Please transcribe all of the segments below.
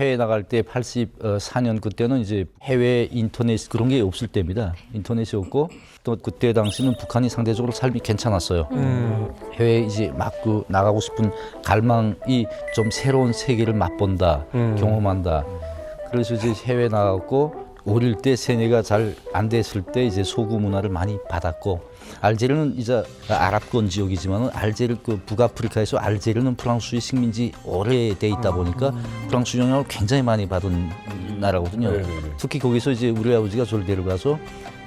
해외 나갈 때 84년 그때는 이제 해외 인터넷 그런 게 없을 때입니다. 인터넷이 없고 또 그때 당시는 북한이 상대적으로 삶이 괜찮았어요. 해외 이제 막 그 나가고 싶은 갈망이 좀 새로운 세계를 맛본다, 경험한다. 그래서 이제 해외 나갔고 어릴 때 세뇌가 잘 안 됐을 때 이제 소구 문화를 많이 받았고 알제리는 이제 아랍권 지역이지만은 알제리 그 북아프리카에서 알제리는 프랑스의 식민지 오래돼 있다 보니까 프랑스 영향을 굉장히 많이 받은 나라거든요. 특히 거기서 이제 우리 아버지가 저를 데려가서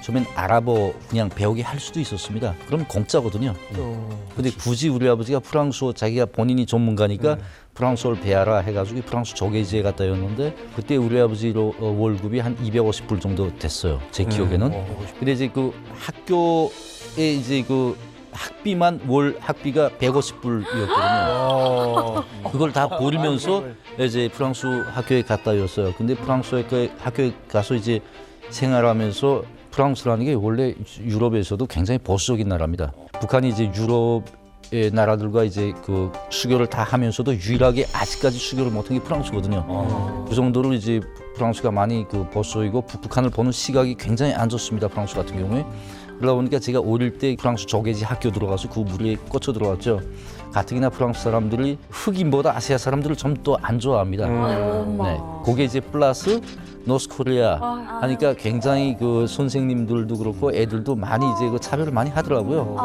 처음엔 아랍어 그냥 배우게 할 수도 있었습니다. 그럼 공짜거든요. 근데 굳이 우리 아버지가 프랑스어 자기가 본인이 전문가니까 프랑스어를 배워라 해가지고 프랑스 조계지에 갔다 였는데 그때 우리 아버지로 월급이 한 250불 정도 됐어요. 제 기억에는. 근데 이제 그 학교에 이제 그 학비만 월 학비가 150불이었거든요. 그걸 다 버리면서 이제 프랑스 학교에 갔다 였어요. 근데 프랑스 학교에 가서 이제 생활하면서 프랑스라는 게 원래 유럽에서도 굉장히 보수적인 나라입니다. 북한이 이제 유럽의 나라들과 이제 그 수교를 다 하면서도 유일하게 아직까지 수교를 못한 게 프랑스거든요. 그 정도로 이제 프랑스가 많이 그 보수이고 북한을 보는 시각이 굉장히 안 좋습니다. 프랑스 같은 경우에. 그러다 보니까 제가 어릴 때 프랑스 조계지 학교 들어가서 그 물에 꽂혀 들어갔죠. 가뜩이나 프랑스 사람들이 흑인보다 아시아 사람들을 좀 더 안 좋아합니다. 네, 그게 이제 플러스 노스코리아 하니까 굉장히 그 선생님들도 그렇고 애들도 많이 이제 그 차별을 많이 하더라고요.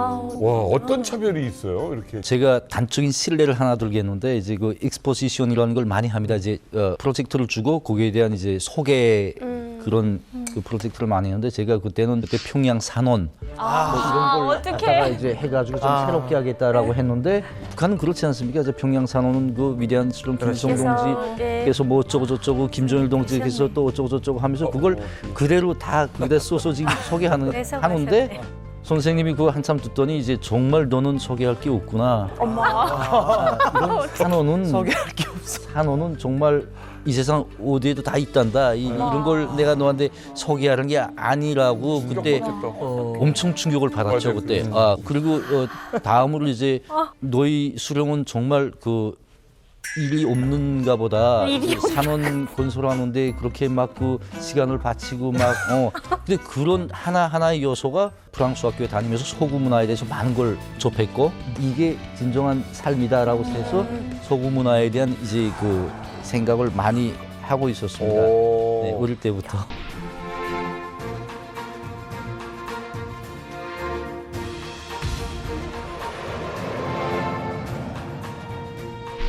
와, 어떤 차별이 있어요? 이렇게. 제가 단적인 실례를 하나 들겠는데 이제 그 익스포지션이라는 걸 많이 합니다. 이제 프로젝트를 주고 거기에 대한 이제 소개 그런 그 프로젝트를 많이 했는데 제가 그때는 그때 평양 산원 뭐 이런 걸 갖다가 이제 해가지고 좀 새롭게 하겠다라고 했는데 북한은 그렇지 않습니까? 이제 평양 산원은 그 위대한 수령 김일성 동지께서 뭐 어쩌고 저쩌고 김정일 동지께서 또 어쩌고 저쩌고 하면서 그걸 그대로 다 그대 써서 지금 소개하는 하는데 선생님이 그거 한참 듣더니 이제 정말 너는 소개할 게 없구나. 이런 산원은 소개할 게 없어. 산원은 정말 이 세상 어디에도 다 있단다. 이런 걸 내가 너한테 소개하는 게 아니라고 그때 엄청 충격을 받았죠 그때. 아 그리고 다음으로 이제 너희 수령은 정말 그 일이 없는가 보다. 산원 건설하는데 그렇게 막 그 시간을 바치고 막 근데 그런 하나하나의 요소가 프랑스 학교에 다니면서 소구 문화에 대해서 많은 걸 접했고 이게 진정한 삶이다라고 해서 소구 문화에 대한 이제 그 생각을 많이 하고 있었습니다. 네, 어릴 때부터.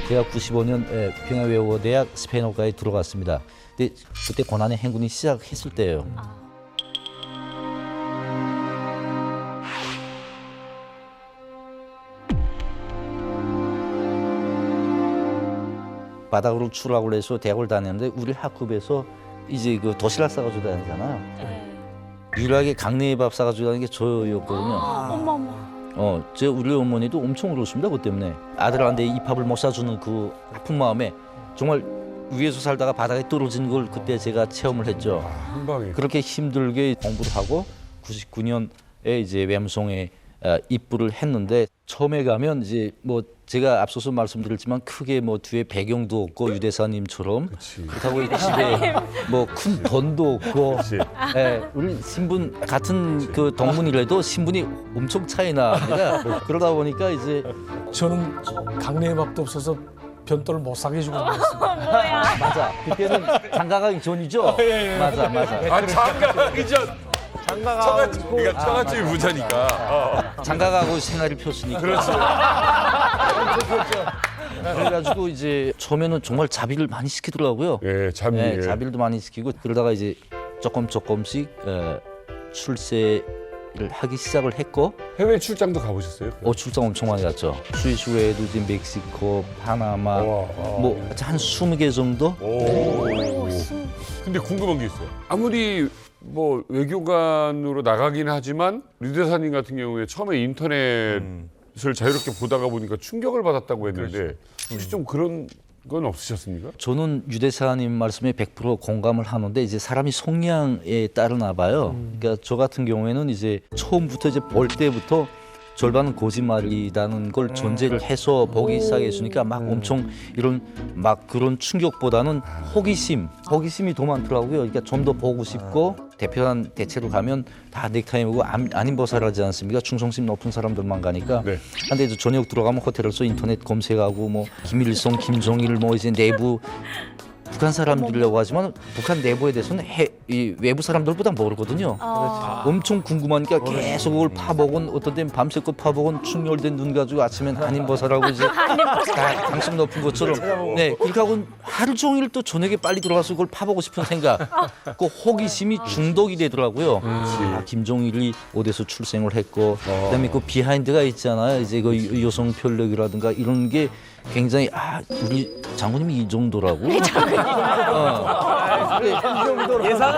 제가 95년 평양외국어대학 스페인어과에 들어갔습니다. 근데 그때 고난의 행군이 시작했을 때예요. 바닥으로 추락을 해서 대학을 다녔는데 우리 학급에서 이제 그 도시락 싸가지고 다니잖아요. 유일하게 강냉이 밥 싸가지고 다니는 게 저였거든요. 우리 어머니도 엄청 울었습니다. 그것 때문에 아들한테 이 밥을 못 사주는 그 아픈 마음에 정말 위에서 살다가 바닥에 떨어진 걸 그때 제가 체험을 했죠. 한 방에. 그렇게 힘들게 공부를 하고 99년에 이제 웸송에 입부를 했는데 처음에 가면 이제 뭐 제가 앞서서 말씀드렸지만 크게 뭐 뒤에 배경도 없고 유대사님처럼 그렇다고 집에 뭐 큰 돈도 없고 우리 신분 같은 그 동문이라도 신분이 엄청 차이 납니다. 그러다 보니까 이제 저는 강냉이밥도 없어서 변돈을 못 사게 주고 다녔습니다. 맞아 그때는 장가가기 전이죠. 맞아. 아, 장가가기 전. 처갓집이 부자니까. 장가가고 생활이 폈으니까. 그렇죠. 그래가지고 이제 처음에는 정말 자비를 많이 시키더라고요. 예, 자비. 자비를 많이 시키고 그러다가 이제 조금씩 출세를 하기 시작을 했고 해외 출장도 가보셨어요? 출장 엄청 많이 갔죠. 스위스 외에도 이제 멕시코, 파나마 뭐 한 20개 정도. 근데 궁금한 게 있어요. 아무리 뭐 외교관으로 나가긴 하지만 류대사님 같은 경우에 처음에 인터넷을 자유롭게 보다가 보니까 충격을 받았다고 했는데 혹시 좀 그런 건 없으셨습니까? 저는 유대사님 말씀에 100% 공감을 하는데 이제 사람이 성향에 따르나 봐요. 그러니까 저 같은 경우에는 이제 처음부터 이제 볼 때부터 절반은 거짓말이라는 걸 전제를 해서 보기 시작했으니까 막 엄청 이런 막 그런 충격보다는 호기심이 더 많더라고요. 그러니까 좀 더 보고 싶고 대표한 대체로 가면 다 넥타이 메고 안 벗어라지 않습니까? 충성심 높은 사람들만 가니까. 네. 근데 이제 저녁 들어가면 호텔에서 인터넷 검색하고 뭐 김일성, 김정일 뭐 이제 내부 북한 사람들이라고 하지만 북한 내부에 대해서는 이 외부 사람들보다 모르거든요. 엄청 궁금하니까 계속 그걸 파보곤 어떤 때는 밤새껏 파보곤 충혈된 눈 가지고 아침엔 한인 버섯하고 이제 다 강심 높은 것처럼 네 그렇게 하고 하루 종일 또 저녁에 빨리 들어가서 그걸 파보고 싶은 생각 그 호기심이 중독이 되더라고요. 아, 김종일이 어디서 출생을 했고 그다음에 그 비하인드가 있잖아요. 이제 그 여성 편력이라든가 이런 게 굉장히 우리 장군님이 이 정도라고.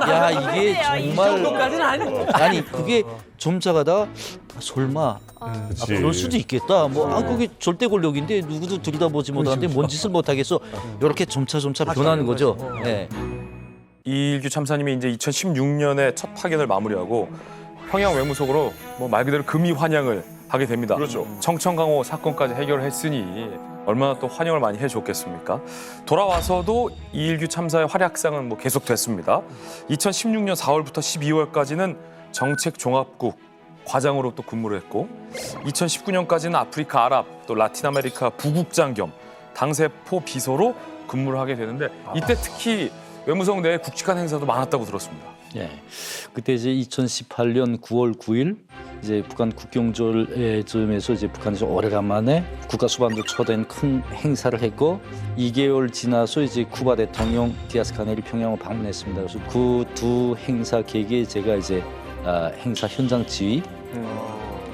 야 이게 정말 아니 그게 점차가다 설마 그럴 수도 있겠다. 뭐 그게 절대 권력인데 누구도 들여다보지 못하는데 뭔 짓을 못하겠어. 이렇게 점차 변하는 거죠. 네. 이일규 참사님이 이제 2016년에 첫 파견을 마무리하고 평양 외무속으로 뭐 말 그대로 금이 환영을 하게 됩니다. 그렇죠. 청천강호 사건까지 해결했으니 얼마나 또 환영을 많이 해줬겠습니까? 돌아와서도 이일규 참사의 활약상은 뭐 계속됐습니다. 2016년 4월부터 12월까지는 정책종합국 과장으로 또 근무를 했고 2019년까지는 아프리카 아랍 또 라틴 아메리카 부국장 겸 당세포 비서로 근무를 하게 되는데 이때 특히 외무성 내에 굵직한 행사도 많았다고 들었습니다. 예. 그때 이제 2018년 9월 9일 이제 북한 국경절 즈음에서 이제 북한에서 오래간만에 국가 수반도 초대한 큰 행사를 했고 2개월 지나서 이제 쿠바 대통령 디아스 카넬이 평양을 방문했습니다. 그래서 그 두 행사 계기에 제가 이제 행사 현장 지휘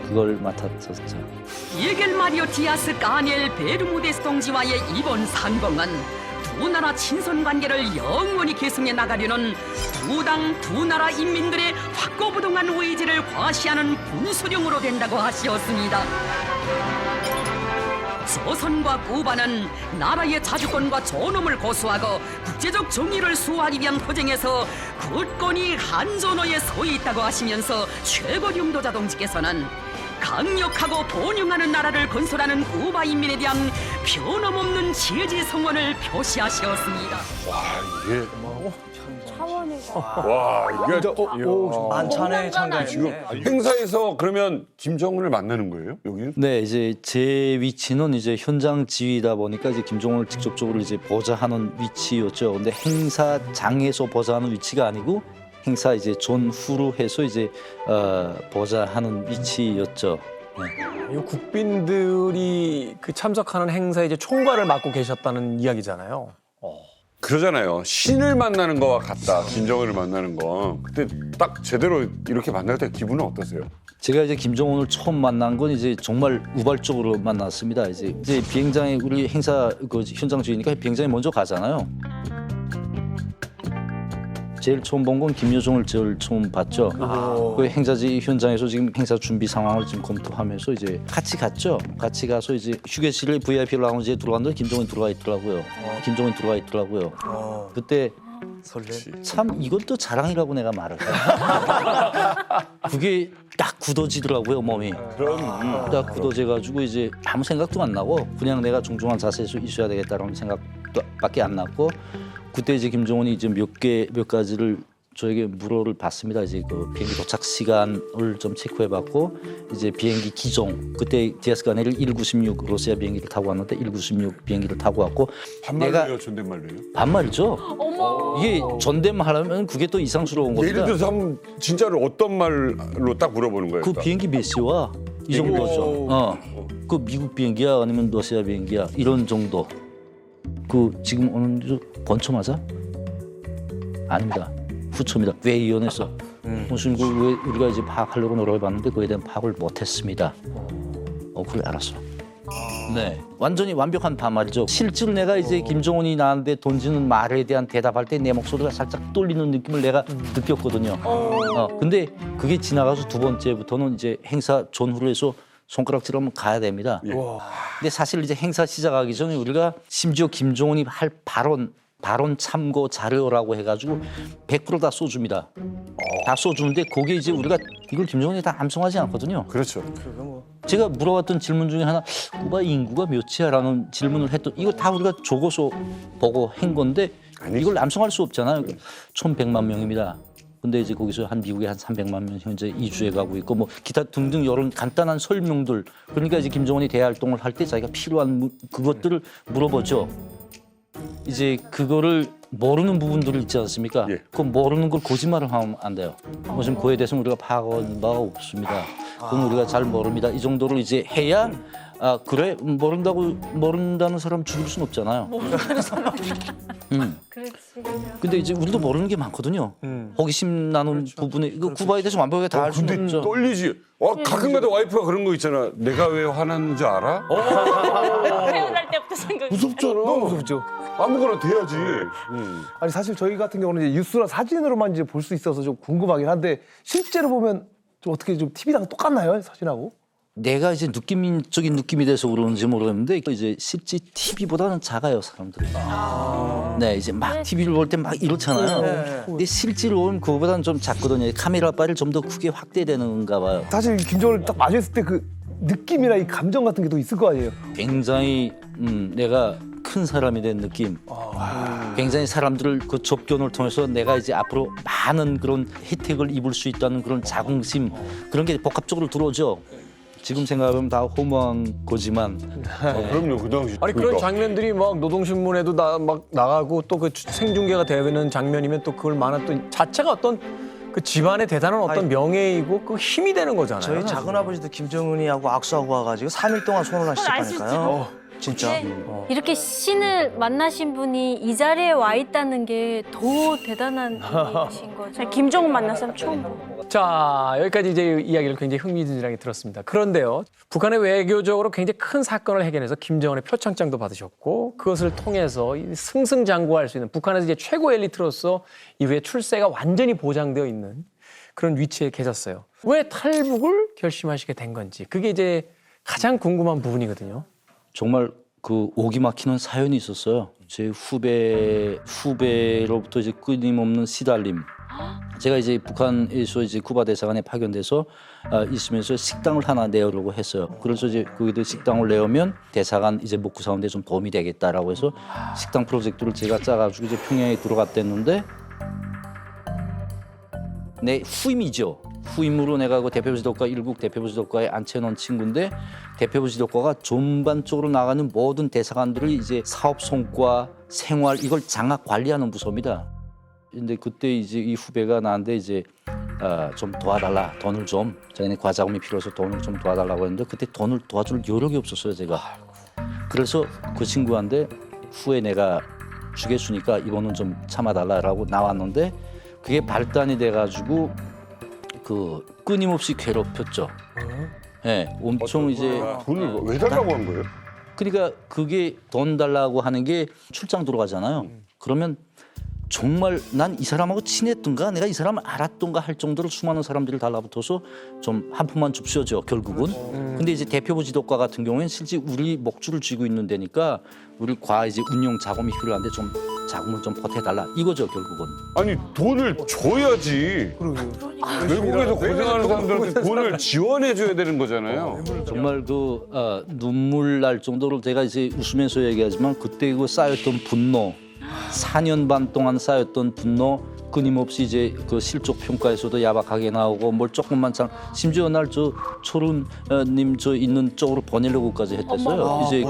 그걸 맡았었죠. 미겔 마리오 디아스 카넬 베르무데스 동지와의 이번 상봉은 두 나라 친선 관계를 영원히 계승해 나가려는 두 당 두 나라 인민들의 확고부동한 의지를 과시하는 분수령으로 된다고 하시었습니다. 조선과 쿠바는 나라의 자주권과 존엄을 고수하고 국제적 정의를 수호하기 위한 투쟁에서 굳건히 한전호에 서 있다고 하시면서 최고領導자 동지께서는 강력하고 번영하는 나라를 건설하는 쿠바 인민에 대한 변함없는 지지 성원을 표시하셨습니다. 이게 차원이가. 이게 만찬에 참가해. 지금 행사에서 그러면 김정은을 만나는 거예요? 여기는? 네, 이제 제 위치는 이제 현장 지휘다 보니까 이제 김정은을 직접적으로 이제 보좌하는 위치였죠. 근데 행사장에서 보좌하는 위치가 아니고 행사 이제 전후로 해서 이제 보좌하는 위치였죠. 네. 이 국빈들이 그 참석하는 행사에 이제 총괄을 맡고 계셨다는 이야기잖아요. 그러잖아요. 신을 만나는 거와 같다. 김정은을 만나는 거. 그때 딱 제대로 이렇게 만날 때 기분은 어떠세요? 제가 이제 김정은을 처음 만난 건 이제 정말 우발적으로 만났습니다. 이제 비행장에 우리 행사 그 현장 주의니까 비행장에 먼저 가잖아요. 제일 처음 본 건 김여정을 제일 처음 봤죠. 그 행사지 현장에서 지금 행사 준비 상황을 지금 검토하면서 이제 같이 갔죠. 같이 가서 이제 휴게실에 VIP 라운지에 들어갔는데 김정은 들어가 있더라고요. 김정은 들어가 있더라고요. 그때 참 이것도 자랑이라고 내가 말할까. 그게 딱 굳어지더라고요 몸이. 딱 굳어져가지고 이제 아무 생각도 안 나고 그냥 내가 정중한 자세에서 있어야 되겠다라는 생각밖에 안 났고. 그때 이제 김정은이 이제 몇 가지를 저에게 물어를 받습니다. 이제 그 비행기 도착 시간을 좀 체크해봤고 이제 비행기 기종 그때 디아스 카넬이 1916 러시아 비행기를 타고 왔는데 1916 비행기를 타고 왔고 반말로요, 존댓말로요? 반말이죠. 이게 존댓말하면 그게 또 이상스러운 겁니다. 예를 들어서 한번 진짜로 어떤 말로 딱 물어보는 거예요? 그 딱? 비행기 몇 시와 이 정도죠. 그 미국 비행기야 아니면 러시아 비행기야 이런 정도. 그 지금 오는 번초 맞아? 아닙니다. 후초입니다. 왜 이혼했어? 무슨 왜 우리가 이제 파악하려고 노력해봤는데 그에 대한 파악을 못했습니다. 그래 알았어. 네, 완전히 완벽한 반말이죠. 실제로 내가 이제 김정은이 나한테 던지는 말에 대한 대답할 때 내 목소리가 살짝 떨리는 느낌을 내가 느꼈거든요. 근데 그게 지나가서 두 번째부터는 이제 행사 전후로 해서 손가락질하면 가야 됩니다. 예. 근데 사실 이제 행사 시작하기 전에 우리가 심지어 김정은이 할 발언 참고 자료라고 해가지고 100% 다 써줍니다. 다 써주는데 거기에 이제 우리가 이걸 김정은이 다 암송하지 않거든요. 그렇죠. 제가 물어봤던 질문 중에 하나, 쿠바 인구가 몇이야라는 질문을 했던, 이거 다 우리가 적어서 보고 한 건데 이걸 암송할 수 없잖아요. 1,100만 명입니다. 근데 이제 거기서 한 미국에 한 300만 명 현재 이주해 가고 있고 뭐 기타 등등 이런 간단한 설명들. 그러니까 이제 김정은이 대활동을 할 때 자기가 필요한 그것들을 물어보죠. 이제 그거를 모르는 부분들이 있지 않습니까? 예. 그 모르는 걸 거짓말을 하면 안 돼요. 지금 그에 대해서는 우리가 파악한 바가 없습니다. 그건 우리가 잘 모릅니다. 이 정도를 이제 해야 그래 모른다는 사람 죽일 수는 없잖아요. 모르는 사람. 그렇지. 근데 이제 우리도 모르는 게 많거든요. 호기심 나는 부분에 이거 쿠바에 대해서 완벽하게 다 알 수는 근데 없죠. 떨리지. 가끔가다 와이프가 그런 거 있잖아. 내가 왜 화났는지 알아? 태어날 때부터 생각이. 무섭잖아. 너무 무섭죠. 아무거나 돼야지. 아니 사실 저희 같은 경우는 이제 뉴스나 사진으로만 이제 볼 수 있어서 좀 궁금하긴 한데 실제로 보면 좀 어떻게 좀 TV랑 똑같나요, 사진하고? 내가 이제 느낌적인 느낌이 돼서 그러는지 모르겠는데 이제 실제 TV보다는 작아요 사람들이. 네, 이제 막 TV를 볼 때 막 이렇잖아요. 근데 실제로 보면 그거보다는 좀 작거든요. 카메라 바를 좀 더 크게 확대되는가 봐요. 사실 김정을 딱 마주했을 때 그 느낌이나 이 감정 같은 게 또 있을 거 아니에요. 굉장히 내가 큰 사람이 된 느낌. 굉장히 사람들을 그 접견을 통해서 내가 이제 앞으로 많은 그런 혜택을 입을 수 있다는 그런 자긍심 그런 게 복합적으로 들어오죠. 지금 생각하면 다 허무한 거지만 그럼요. 그 당시. 아니 그런 장면들이 막 노동신문에도 막 나가고 또 그 생중계가 되는 장면이면 또 그걸 만한 또 자체가 어떤 그 집안의 대단한 어떤 명예이고 그 힘이 되는 거잖아요. 저희 작은 아버지도 김정은이하고 악수하고 와가지고 3일 동안 손을 하셨다니까요. 진짜. 이렇게 신을 만나신 분이 이 자리에 와 있다는 게 더 대단한 일이신 거죠. 김정은 만났으면 처음 보고. 자, 여기까지 이제 이야기를 굉장히 흥미진진하게 들었습니다. 그런데요, 북한의 외교적으로 굉장히 큰 사건을 해결해서 김정은의 표창장도 받으셨고 그것을 통해서 승승장구할 수 있는 북한에서 이제 최고 엘리트로서 이후에 출세가 완전히 보장되어 있는 그런 위치에 계셨어요. 왜 탈북을 결심하시게 된 건지 그게 이제 가장 궁금한 부분이거든요. 정말 그 오기 막히는 사연이 있었어요. 제 후배로부터 이제 끊임없는 시달림. 제가 이제 북한에서 이제 쿠바 대사관에 파견돼서 있으면서 식당을 하나 내려고 했어요. 그래서 이제 거기도 식당을 내오면 대사관 이제 먹고 사는데 좀 도움이 되겠다라고 해서 식당 프로젝트를 제가 짜가지고 이제 평양에 들어갔댔는데 내 후임이죠. 후임으로 내가 그 대표부 지도과 일국 대표부 지도과에 앉혀놓은 친구인데 대표부 지도과가 전반적으로 나가는 모든 대사관들을 이제 사업 성과, 생활 이걸 장악 관리하는 부서입니다. 근데 그때 이제 이 후배가 나한테 이제 좀 도와달라, 돈을 좀 자기네 과자금이 필요해서 돈을 좀 도와달라고 했는데 그때 돈을 도와줄 여력이 없었어요 제가. 그래서 그 친구한테 후에 내가 주겠으니까 이거는 좀 참아달라라고 나왔는데 그게 발단이 돼가지고 그 끊임없이 괴롭혔죠. 네, 엄청 이제 돈을 왜 달라고 한 거예요? 그러니까 그게 돈 달라고 하는 게 출장 들어가잖아요. 그러면 정말 난 이 사람하고 친했던가 내가 이 사람을 알았던가 할 정도로 수많은 사람들이 달라붙어서 좀 한 푼만 줍쇼죠 결국은. 근데 이제 대표부 지도과 같은 경우에는 실제 우리 목줄을 쥐고 있는 데니까 우리 과 이제 운영 자금이 필요한데 좀 자금을 좀 보태달라 이거죠 결국은. 아니 돈을 줘야지. 외국에서 고생하는 사람들한테 돈을 지원해줘야 되는 거잖아요. 정말 그 눈물 날 정도로 제가 이제 웃으면서 얘기하지만 그때 그 쌓였던 분노 4년 반 동안 쌓였던 분노 끊임없이 이제 그 실적 평가에서도 야박하게 나오고 뭘 조금만 심지어 날 저 초른님 저 있는 쪽으로 보내려고까지 했댔어요. 이제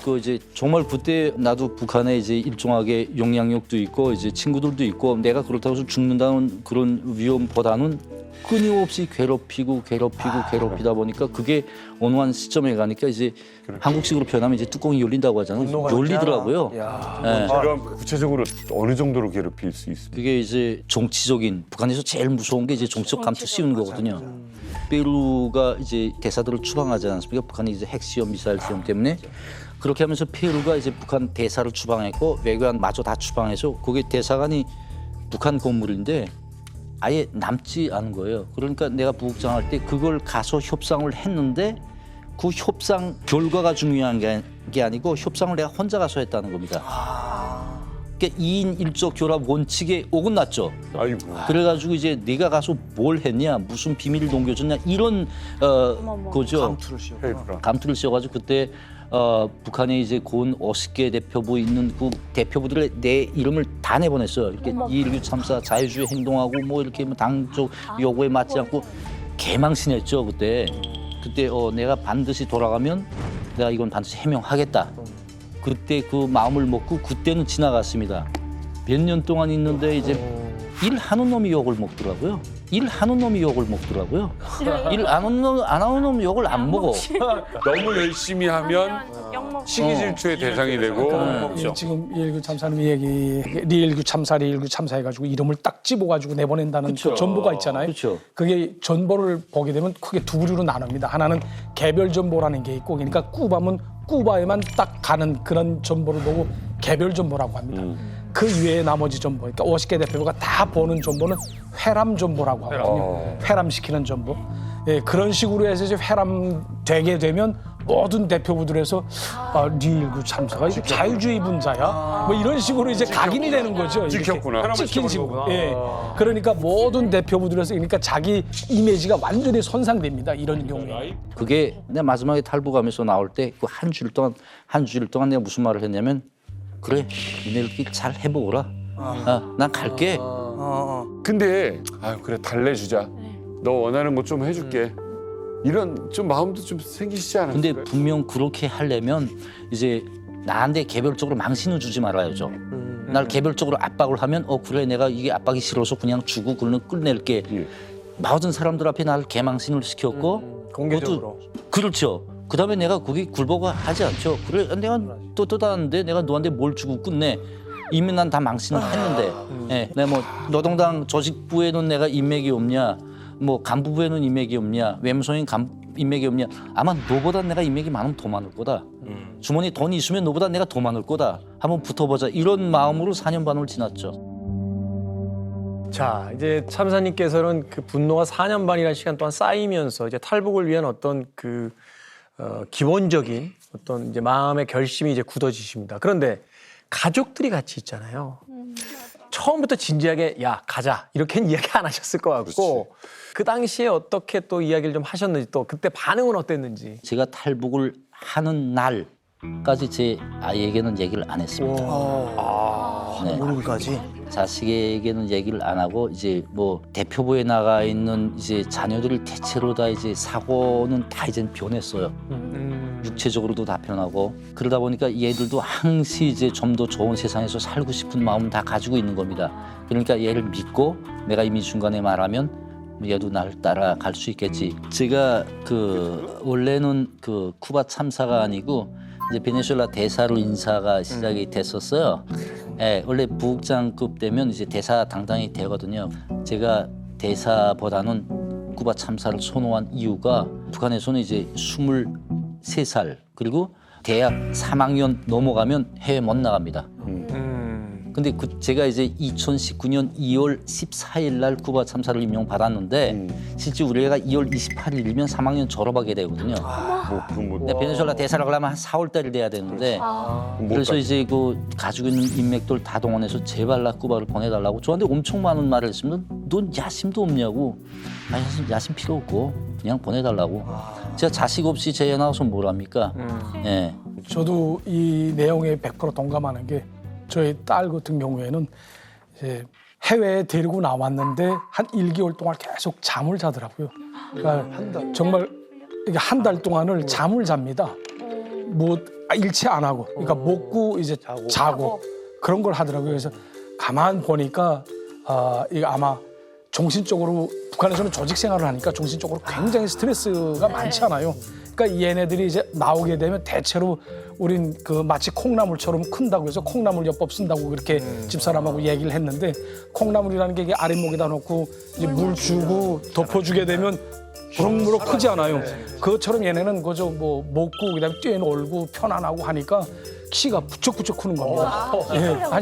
그 이제 정말 그때 나도 북한에 이제 일종하게 영향력도 있고 이제 친구들도 있고 내가 그렇다고 해서 죽는다는 그런 위험보다는 끊임없이 괴롭히다 보니까 그게 어느 한 시점에 가니까 이제 한국식으로 표현하면 이제 뚜껑이 열린다고 하잖아요. 열리더라고요. 네. 그럼 구체적으로 어느 정도로 괴롭힐 수 있습니까? 그게 이제 정치적인 북한에서 제일 무서운 게 이제 정치적 감투 씌우는 거거든요. 페루가 이제 대사들을 추방하지 않습니까? 북한이 이제 핵시험, 미사일 시험 때문에 그렇게 하면서 페루가 이제 북한 대사를 추방했고 외교관 마저 다 추방해서 그게 대사관이 북한 건물인데 아예 남지 않은 거예요. 그러니까 내가 부국장할 때 그걸 가서 협상을 했는데 그 협상 결과가 중요한 게 아니고 협상을 내가 혼자 가서 했다는 겁니다. 그러니까 2인 1조 교랍 원칙에 어긋났죠. 아이고. 그래가지고 이제 내가 가서 뭘 했냐, 무슨 비밀을 넘겨줬냐 이런 거죠. 감투를 씌웠구나. 감투를 씌워가지고 그때 북한에 이제 고은 50개 대표부 있는 그 대표부들의 내 이름을 다 내보냈어요. 이렇게 2.19 참사 자유주의 행동하고 뭐 이렇게 뭐 당적 요구에 맞지 않고 개망신했죠 그때. 그때 내가 반드시 돌아가면 내가 이건 반드시 해명하겠다. 그때 그 마음을 먹고 그때는 지나갔습니다. 몇 년 동안 있는데 이제 일하는 놈이 욕을 먹더라고요. 일하는 놈이 욕을 먹더라고요. 일 안 하는 놈 욕을 안 먹어. 너무 열심히 하면 시기질투의 대상이 되고. 지금 2.19 참사님 얘기, 리19 참사, 리19 참사 해가지고 이름을 딱 집어가지고 내보낸다는 그 전보가 있잖아요. 그렇죠. 그게 전보를 보게 되면 크게 두 부류로 나눕니다. 하나는 개별 전보라는 게 있고, 그러니까 꾸바면 꾸바에만 딱 가는 그런 전보를 보고 개별 전보라고 합니다. 그 이외의 나머지 전보, 그러니까 50개 대표가 다 보는 전보는 회람 전보라고 하거든요. 회람시키는 전보. 예, 그런 식으로 해서 이제 회람되게 되면 모든 대표부들에서 리19 참사가 이게 자유주의 분자야. 뭐 이런 식으로 이제 각인이 되는 거죠. 이렇게. 찍혔구나. 찍힌 식으로. 예. 그러니까 모든 대표부들에서 그러니까 자기 이미지가 완전히 손상됩니다. 이런 경우에. 그게 내가 마지막에 탈북하면서 나올 때 그 한 주일 동안 내가 무슨 말을 했냐면 그래 니네들끼리 잘 해보거라. 난 갈게. 근데 그래 달래주자. 너 원하는 거 좀 해줄게. 이런 좀 마음도 좀 생기시지 않았어요? 근데 분명 그렇게 하려면 이제 나한테 개별적으로 망신을 주지 말아야죠. 날 개별적으로 압박을 하면 그래 내가 이게 압박이 싫어서 그냥 주고 그러는 끝낼게. 모든 사람들 앞에 나를 개망신을 시켰고 공개적으로. 그렇죠. 그다음에 내가 거기 굴복을 하지 않죠. 그래 내가 떳떳한데 내가 너한테 뭘 주고 끝내. 이미 난 다 망신을 했는데. 예, 내가 뭐 노동당 조직부에는 내가 인맥이 없냐. 뭐 간부부에는 인맥이 없냐, 외무성인 인맥이 없냐. 아마 너보다 내가 인맥이 많으면 더 많을 거다. 주머니 돈이 있으면 너보다 내가 더 많을 거다. 한번 붙어보자. 이런 마음으로 4년 반을 지났죠. 자, 이제 참사님께서는 그 분노가 4년 반이라는 시간 동안 쌓이면서 이제 탈북을 위한 어떤 그 기본적인 어떤 이제 마음의 결심이 이제 굳어지십니다. 그런데 가족들이 같이 있잖아요. 처음부터 진지하게 야 가자 이렇게는 이야기 안 하셨을 것 같고 그 당시에 어떻게 또 이야기를 좀 하셨는지 또 그때 반응은 어땠는지. 제가 탈북을 하는 날까지 제 아이에게는 얘기를 안 했습니다. 네. 오늘까지. 자식에게는 얘기를 안 하고 이제 뭐 대표부에 나가 있는 이제 자녀들을 대체로 다 이제 사고는 다 이제 변했어요. 육체적으로도 다 변하고 그러다 보니까 얘들도 항시 이제 좀 더 좋은 세상에서 살고 싶은 마음은 다 가지고 있는 겁니다. 그러니까 얘를 믿고 내가 이미 중간에 말하면 얘도 나를 따라갈 수 있겠지. 제가 그 원래는 그 쿠바 참사가 아니고 이제 베네수엘라 대사로 인사가 시작이 됐었어요. 예, 원래 부국장급 되면 이제 대사 당당히 되거든요. 제가 대사보다는 쿠바 참사를 선호한 이유가 북한에서는 이제 23살 그리고 대학 3학년 넘어가면 해외 못 나갑니다. 근데 제가 이제 2019년 2월 14일 날 쿠바 참사를 임명받았는데 실제 우리 애가 2월 28일이면 3학년 졸업하게 되거든요. 근데 베네수엘라 대사를 가려면 한 4월 달이 돼야 되는데 그래서 이제 그 가지고 있는 인맥들 다 동원해서 제발 나 쿠바를 보내달라고 저한테 엄청 많은 말을 했습니다. 넌 야심도 없냐고. 아니 야심 필요 없고 그냥 보내달라고. 제가 자식 없이 제 나와서 뭘 합니까? 예. 저도 이 내용에 100% 동감하는 게 저희 딸 같은 경우에는 이제 해외에 데리고 나왔는데 한 1개월 동안 계속 잠을 자더라고요. 그러니까 정말 한 달 동안을 잠을 잡니다. 뭐 일치 안 하고, 그러니까 먹고 이제 자고 그런 걸 하더라고요. 그래서 가만 보니까 이거 아마 정신적으로 북한에서는 조직 생활을 하니까 정신적으로 굉장히 스트레스가 많잖아요. 그러니까 얘네들이 이제 나오게 되면 대체로 우린 그 마치 콩나물처럼 큰다고 해서 콩나물 엿법 쓴다고 그렇게 집사람하고 얘기를 했는데 콩나물이라는 게 이게 아랫목에다 놓고 이제 물 주고 덮어주게 되면 무럭무럭 크지 않아요. 그것처럼 얘네는 그저 뭐 먹고 그다음에 뛰어놀고 편안하고 하니까 키가 부쩍부쩍 크는 겁니다. 예, 한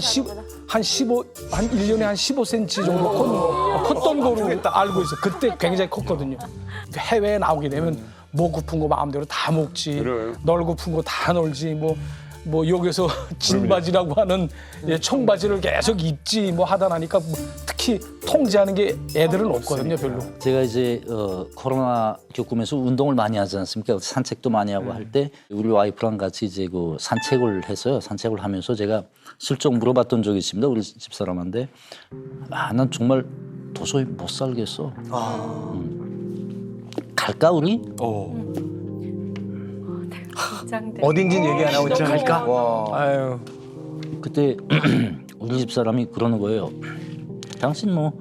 1년에 한 15cm 정도 컸던 거로 알고 있어요. 그때 굉장히 컸거든요. 해외에 나오게 되면 뭐 고픈 거 마음대로 다 먹지, 그래요. 널 고픈 거 다 놀지, 뭐 뭐 여기서 진바지라고 하는 청바지를 계속 입지 뭐 하다 나니까 뭐 특히 통제하는 게 애들은 없거든요, 별로. 제가 이제 코로나 겪으면서 운동을 많이 하지 않습니까? 산책도 많이 하고 할 때 우리 와이프랑 같이 이제 그 산책을 했어요. 산책을 하면서 제가 슬쩍 물어봤던 적이 있습니다. 우리 집사람한테. 난 정말 도저히 못 살겠어. 갈까 우리? 어딘진 얘기 안 하고 있잖아. 갈까? 아유. 그때 우리 집사람이 그러는 거예요. 당신 뭐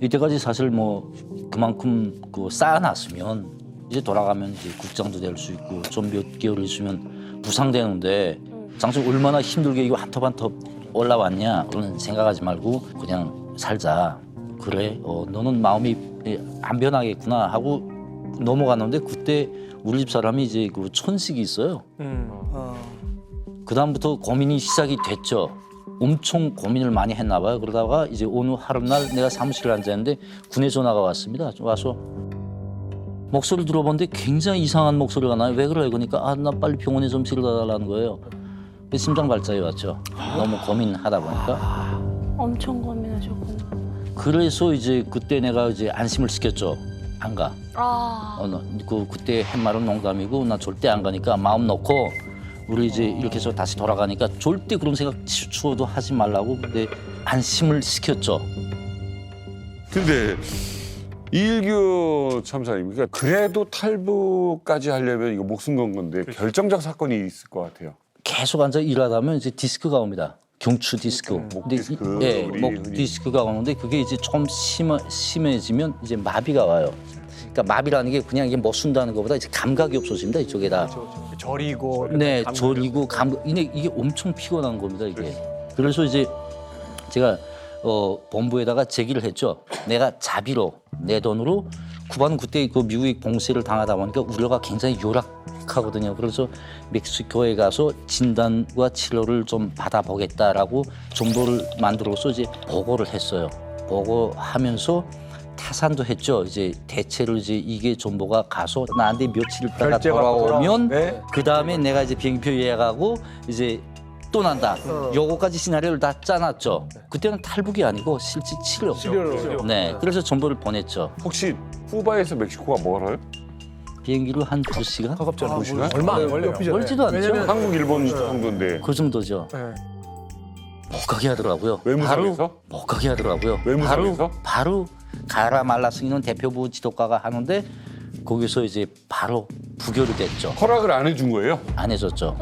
이때까지 사실 뭐 그만큼 그 쌓아놨으면 이제 돌아가면 이제 국장도 될 수 있고 좀 몇 개월 있으면 부상되는데 당신 얼마나 힘들게 이거 한 톱 한 톱 올라왔냐 그런 생각하지 말고 그냥 살자. 그래 너는 마음이 안 변하겠구나 하고 넘어갔는데 그때 우리 집사람이 이제 그 천식이 있어요. 그 다음부터 고민이 시작이 됐죠. 엄청 고민을 많이 했나 봐요. 그러다가 이제 어느 하루날 내가 사무실에 앉았는데 군에 전화가 왔습니다. 와서 목소리를 들어보는데 굉장히 이상한 목소리가 나요. 왜 그래요? 그러니까 나 빨리 병원에 좀 실어달라는 거예요. 심장 발작이 왔죠. 너무 고민하다 보니까. 엄청 고민하셨구나. 그래서 이제 그때 내가 이제 안심을 시켰죠. 안 가. 그때 한 말은 농담이고 나 절대 안 가니까 마음 놓고 우리 이제 이렇게 해서 다시 돌아가니까 절대 그런 생각 추워도 하지 말라고 그때 안심을 시켰죠. 근데 이일규 참사님, 그러니까 그래도 탈북까지 하려면 이거 목숨 건 건데 결정적 사건이 있을 것 같아요. 계속 앉아 일하다면 이제 디스크가 옵니다. 경추 디스크. 목 근데 디스크, 예, 우리 목 흔히. 디스크가 오는데 그게 이제 좀 심해지면 이제 마비가 와요. 그러니까 마비라는 게 그냥 이게 못 쓴다는 것보다 이제 감각이 없어집니다. 이쪽에다. 저리고. 네, 저리고 이게 엄청 피곤한 겁니다. 이게. 그래서 이제 제가 본부에다가 제기를 했죠. 내가 자비로 내 돈으로 쿠바는 그때 그 미국의 봉쇄를 당하다 보니까 우려가 굉장히 열악하거든요. 그래서 멕시코에 가서 진단과 치료를 좀 받아보겠다라고 정보를 만들어서 이제 보고를 했어요. 보고하면서 타산도 했죠. 이제 대체로 이제 이게 정보가 가서 나한테 며칠 있다가 결제받고 돌아오면 네. 그 다음에 내가 이제 비행기표 예약하고 이제 또 난다. 요거까지 시나리오를 다 짜놨죠. 그때는 탈북이 아니고 실제 치료. 네, 그래서 정보를 보냈죠. 혹시 쿠바에서 멕시코가 멀어요? 비행기로 한 2시간? 가깝잖아요. 2시간? 얼마 안 걸려요. 멀지도 않죠. 한국, 일본 정도인데 그 정도죠. 네. 못 가게 하더라고요. 외무성에서? 바로 못 가게 하더라고요. 외무성에서? 바로 가라 말라 쓰기는 대표부 지도과가 하는데 거기서 이제 바로 부결이 됐죠. 허락을 안 해준 거예요? 안 해줬죠.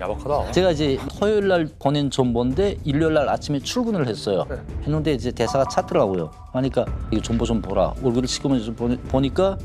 야박하다. 제가 이제 토요일 날 보낸 정보인데 일요일 날 아침에 출근을 했어요. 했는데 이제 대사가 찾더라고요. 하니까 이거 정보 좀 보라. 얼굴을 시커면서 보니까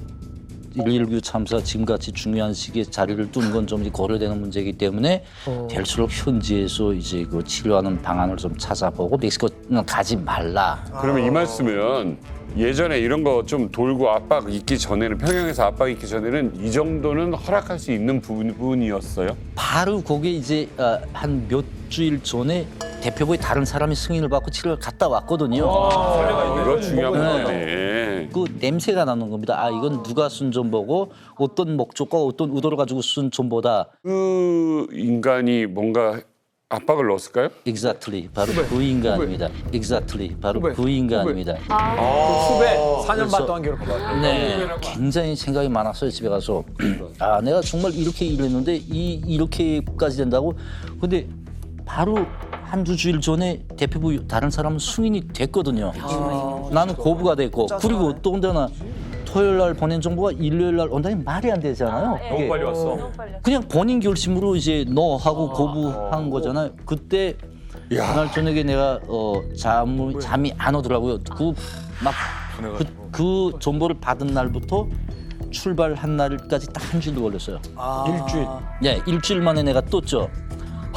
119 참사 지금같이 중요한 시기에 자리를 둔 건 좀 고려되는 문제이기 때문에 될수록 현지에서 이제 그 치료하는 방안을 좀 찾아보고 멕시코는 가지 말라. 그러면 이 말씀은 예전에 이런 거 좀 돌고 압박 있기 전에는, 평양에서 압박 있기 전에는 이 정도는 허락할 수 있는 부분이었어요? 바로 거기에 이제 한 몇 주일 전에 대표부의 다른 사람이 승인을 받고 치료를 갔다 왔거든요. 이거 중요한 네. 거네. 그 냄새가 나는 겁니다. 이건 누가 쓴 정보고 어떤 목적과 어떤 의도를 가지고 쓴 정보다. 그 인간이 뭔가 압박을 넣었을까요? Exactly. 바로 그 인간입니다. Exactly. 바로 그 인간입니다. 후배 4년 반 동안 괴롭힌다. 네, 굉장히 생각이 많았어요. 집에 가서 내가 정말 이렇게 일했는데 이렇게까지 된다고. 근데 바로 한두 주일 전에 대표부 다른 사람은 승인이 됐거든요. 나는 거부가 됐고 그리고 또 언제나 토요일 날 보낸 정보가 일요일 날 온다니 말이 안 되잖아요. 너무 이게 빨리 왔어. 그냥 본인 결심으로 이제 너 하고 거부한 거잖아요. 그때 그날 저녁에 내가 잠이 안 오더라고요. 그 정보를 받은 날부터 출발한 날까지 딱 한 주일 걸렸어요. 일주일. 네, 일주일 만에 내가 떴죠.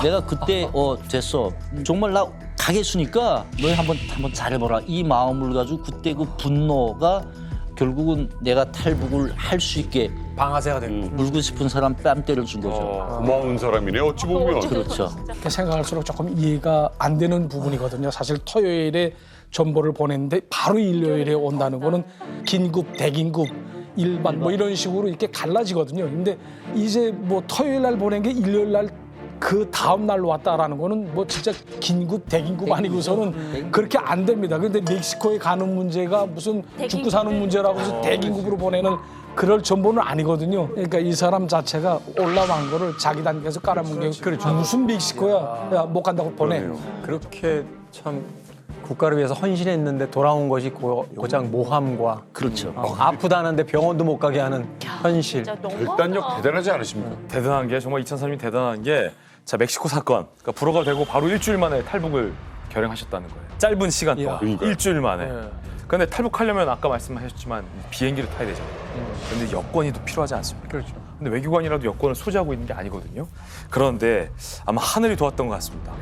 내가 그때 됐어. 정말 나 가겠으니까 너희 한번 잘해보라. 이 마음을 가지고 그때 그 분노가 결국은 내가 탈북을 할 수 있게 방아쇠가 되는. 물고 싶은 사람 뺨 때려준 거죠. 고마운 사람이네, 어찌 보면. 그렇죠. 이렇게 생각할수록 조금 이해가 안 되는 부분이거든요. 사실 토요일에 정보를 보냈는데 바로 일요일에 온다는 거는 긴급, 대긴급, 일반 뭐 이런 식으로 이렇게 갈라지거든요. 근데 이제 뭐 토요일 날 보낸 게 일요일 날 그 다음 날로 왔다라는 거는 뭐 진짜 긴급 대긴급 아니고서는 그렇게 안 됩니다. 근데 멕시코에 가는 문제가 무슨 죽고 사는 문제라고 해서 대긴급으로 보내는 그럴 정보는 아니거든요. 그러니까 이 사람 자체가 올라간 거를 자기 단계에서 깔아뭉개. 그렇죠. 무슨 멕시코야? 야, 못 간다고 보내. 그렇게 참 국가를 위해서 헌신했는데 돌아온 것이 고장 모함과 그렇죠. 아프다는데 병원도 못 가게 하는 현실. 결단력 대단하지 않으십니까? 대단한 게 정말 2003년이 대단한 게 자 멕시코 사건 그러니까 불허가 되고 바로 일주일 만에 탈북을 결행하셨다는 거예요. 짧은 시간 동안 그러니까요. 일주일 만에. 그런데 탈북하려면 아까 말씀하셨지만 비행기를 타야 되잖아요. 그런데 여권이 또 필요하지 않습니까? 그렇죠. 근데 외교관이라도 여권을 소지하고 있는 게 아니거든요. 그런데 아마 하늘이 도왔던 것 같습니다.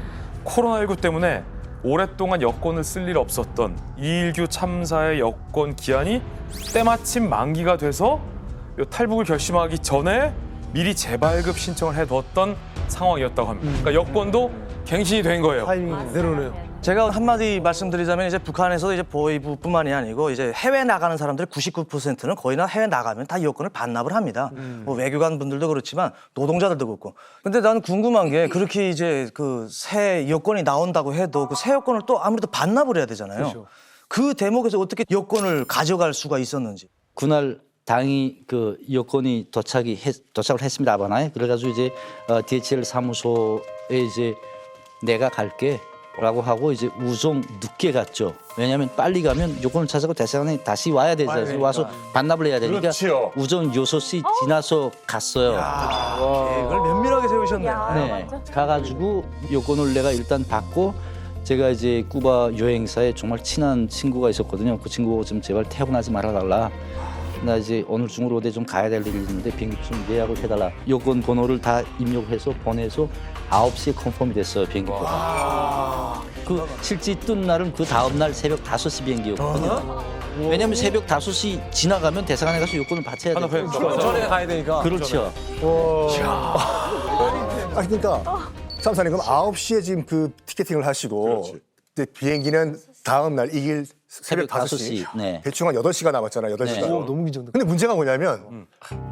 코로나19 때문에 오랫동안 여권을 쓸 일 없었던 이일규 참사의 여권 기한이 때마침 만기가 돼서 이 탈북을 결심하기 전에 미리 재발급 신청을 해뒀던 상황이었다고 합니다. 그러니까 여권도 갱신이 된 거예요. 타이밍 그대로네요. 제가 한마디 말씀드리자면 이제 북한에서도 이제 보위부뿐만이 아니고 이제 해외 나가는 사람들 99%는 거의 다 해외 나가면 다 여권을 반납을 합니다. 뭐 외교관 분들도 그렇지만 노동자들도 그렇고. 근데 나는 궁금한 게 그렇게 이제 그 새 여권이 나온다고 해도 그 새 여권을 또 아무래도 반납을 해야 되잖아요. 그렇죠. 그 대목에서 어떻게 여권을 가져갈 수가 있었는지. 그날 당이 그 여권이 도착을 했습니다. 아바나에. 그래가지고 이제 DHL 사무소에 이제 내가 갈게라고 하고 이제 우정 늦게 갔죠. 왜냐하면 빨리 가면 여권을 찾아고 대사관에 다시 와야 되잖아요. 와서 반납을 해야 되니까 그렇지요. 우정 6시 지나서 갔어요. 계획을 면밀하게 세우셨네요. 네, 가가지고 여권을 내가 일단 받고 제가 이제 쿠바 여행사에 정말 친한 친구가 있었거든요. 그 친구가 좀 제발 퇴근하지 말아달라. 나 이제 오늘 중으로 어디 좀 가야 될 일이 있는데 비행기 좀 예약을 해달라. 여권 번호를 다 입력해서 보내서 9시에 컨펌이 됐어요, 비행기 표. 그 실제 뜬 날은 그 다음 날 새벽 5시 비행기였거든요. 왜냐면 새벽 5시 지나가면 대사관에 가서 여권을 받쳐야 돼요. 전에 가야 되니까. 그렇죠. 아 그러니까 참사님 그럼 9시에 지금 그 티켓팅을 하시고 그렇지. 근데 비행기는 다음 날 이길 새벽 5시. 네. 대충 한 8시가 남았잖아요. 8시간. 네. 너무 긴장돼. 근데 문제가 뭐냐면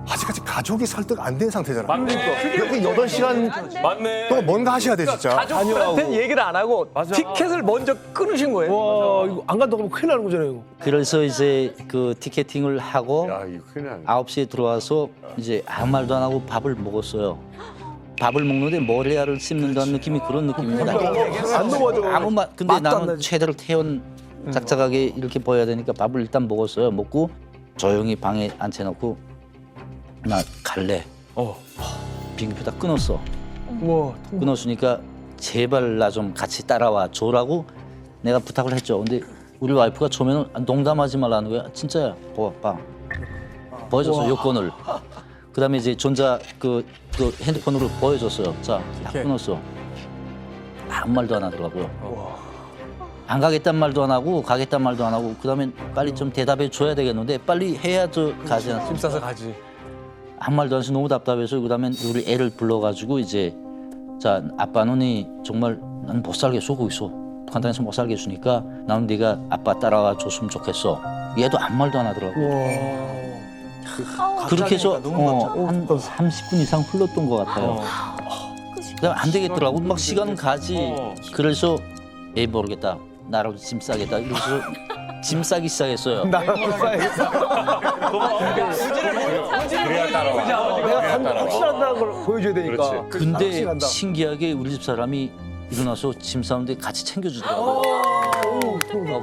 아직까지 가족이 설득 안 된 상태잖아요. 맞네. 여기 8시간 맞네. 동안 뭔가 하셔야 돼 진짜. 가족들한테는 얘기를 안 하고 맞아. 티켓을 먼저 끊으신 거예요. 와 이거 안 간다고 하면 큰일 나는 거잖아요. 이거. 그래서 이제 그 티켓팅을 하고 야, 이거 큰일 나네. 9시에 들어와서 이제 아무 말도 안 하고 밥을 먹었어요. 밥을 먹는데 머리알을 씹는다는 느낌이 그런 느낌입니다. 안 넘어져. 아무 말 근데 맛도 안 나는 나지. 최대로 태연 작작하게 이렇게 보여야 되니까 밥을 일단 먹었어요. 먹고 조용히 방에 앉혀놓고 나 갈래. 비행기표 다 끊었어. 와 끊었으니까 제발 나 좀 같이 따라와 줘라고 내가 부탁을 했죠. 근데 우리 와이프가 처음에는 농담하지 말라는 거야. 진짜야. 봐봐. 보여줬어 여권을. 그다음에 이제 전자 그 핸드폰으로 보여줬어요. 자, 다 끊었어. 아무 말도 안 하더라고요. 안 가겠단 말도 안 하고 가겠단 말도 안 하고 그다음에 빨리 좀 대답해 줘야 되겠는데 빨리 해야 저 가지 않습니까? 힘 싸서 가지. 아무 말도 안 해서 너무 답답해서 그다음에 우리 애를 불러가지고 이제 자 아빠는 정말 난 못 살겠어 거기 있어 북한 땅에서 못 살겠으니까 나는 네가 아빠 따라와 줬으면 좋겠어. 얘도 아무 말도 안 하더라고. 그렇게 해서 한 30분 이상 흘렀던 것 같아요. 그다음 안 되겠더라고. 막 시간은 가지. 그래서 에이 모르겠다. 나라도 짐 싸겠다. 이러면서 짐 싸기 시작했어요. 나라도 싸야겠어. 그래야 따라와. 내가 확실하다는 걸 보여줘야 되니까. 근데 확실한다. 신기하게 우리 집 사람이 일어나서 짐 싸는데 같이 챙겨주더라고요.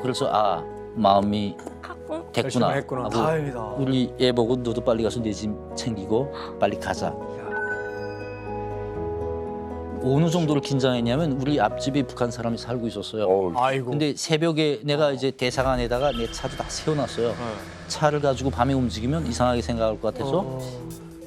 그래서 아 마음이 됐구나 열심히 했구나. 하고 다행이다. 우리 애 보고 너도 빨리 가서 내 짐 챙기고 빨리 가자. 어느 정도로 긴장했냐면 우리 앞집에 북한 사람이 살고 있었어요. 아이고. 근데 새벽에 내가 이제 대사관에다가 내 차도 다 세워놨어요. 차를 가지고 밤에 움직이면 이상하게 생각할 것 같아서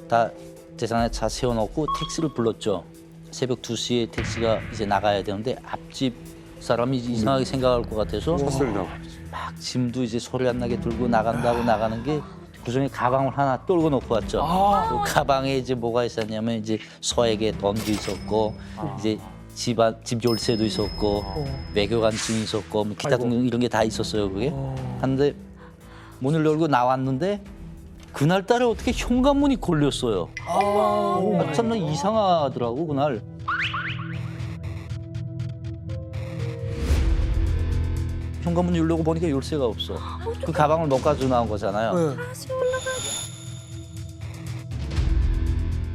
다 대사관에 차 세워놓고 택시를 불렀죠. 새벽 2시에 택시가 이제 나가야 되는데 앞집 사람이 이상하게 생각할 것 같아서 헛소리 나고. 막 짐도 이제 소리 안 나게 들고 나간다고 나가는 게 그중에 가방을 하나 떨고 놓고 왔죠. 그 가방에 이제 뭐가 있었냐면 이제 소에게 돈도 있었고 이제 집 열쇠도 있었고 외교관증이 있었고 뭐 기타 등등 이런 게 다 있었어요. 그게. 한데 문을 열고 나왔는데 그날따라 어떻게 현관문이 걸렸어요. 참 이상하더라고 그날. 현관문 열려고 보니까 열쇠가 없어. 그 가방을 못 가지고 나온 거잖아요. 네.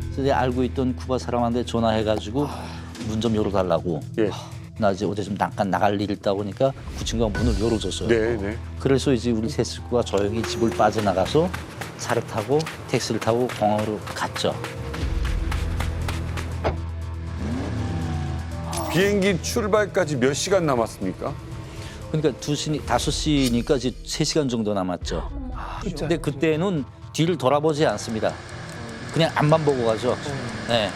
그래서 내가 알고 있던 쿠바 사람한테 전화해가지고 문 좀 열어달라고. 예. 나 이제 어디 좀 잠깐 나갈 일 있다 보니까 그 친구가 문을 열어줬어요. 네, 네. 그래서 이제 우리 세 식구가 조용히 집을 빠져나가서 차를 타고 택시를 타고 공항으로 갔죠. 비행기 출발까지 몇 시간 남았습니까? 그러니까 2시, 5시니까 이제 3시간 정도 남았죠. 근데 그때는 뒤를 돌아보지 않습니다. 그냥 앞만 보고 가죠. 네.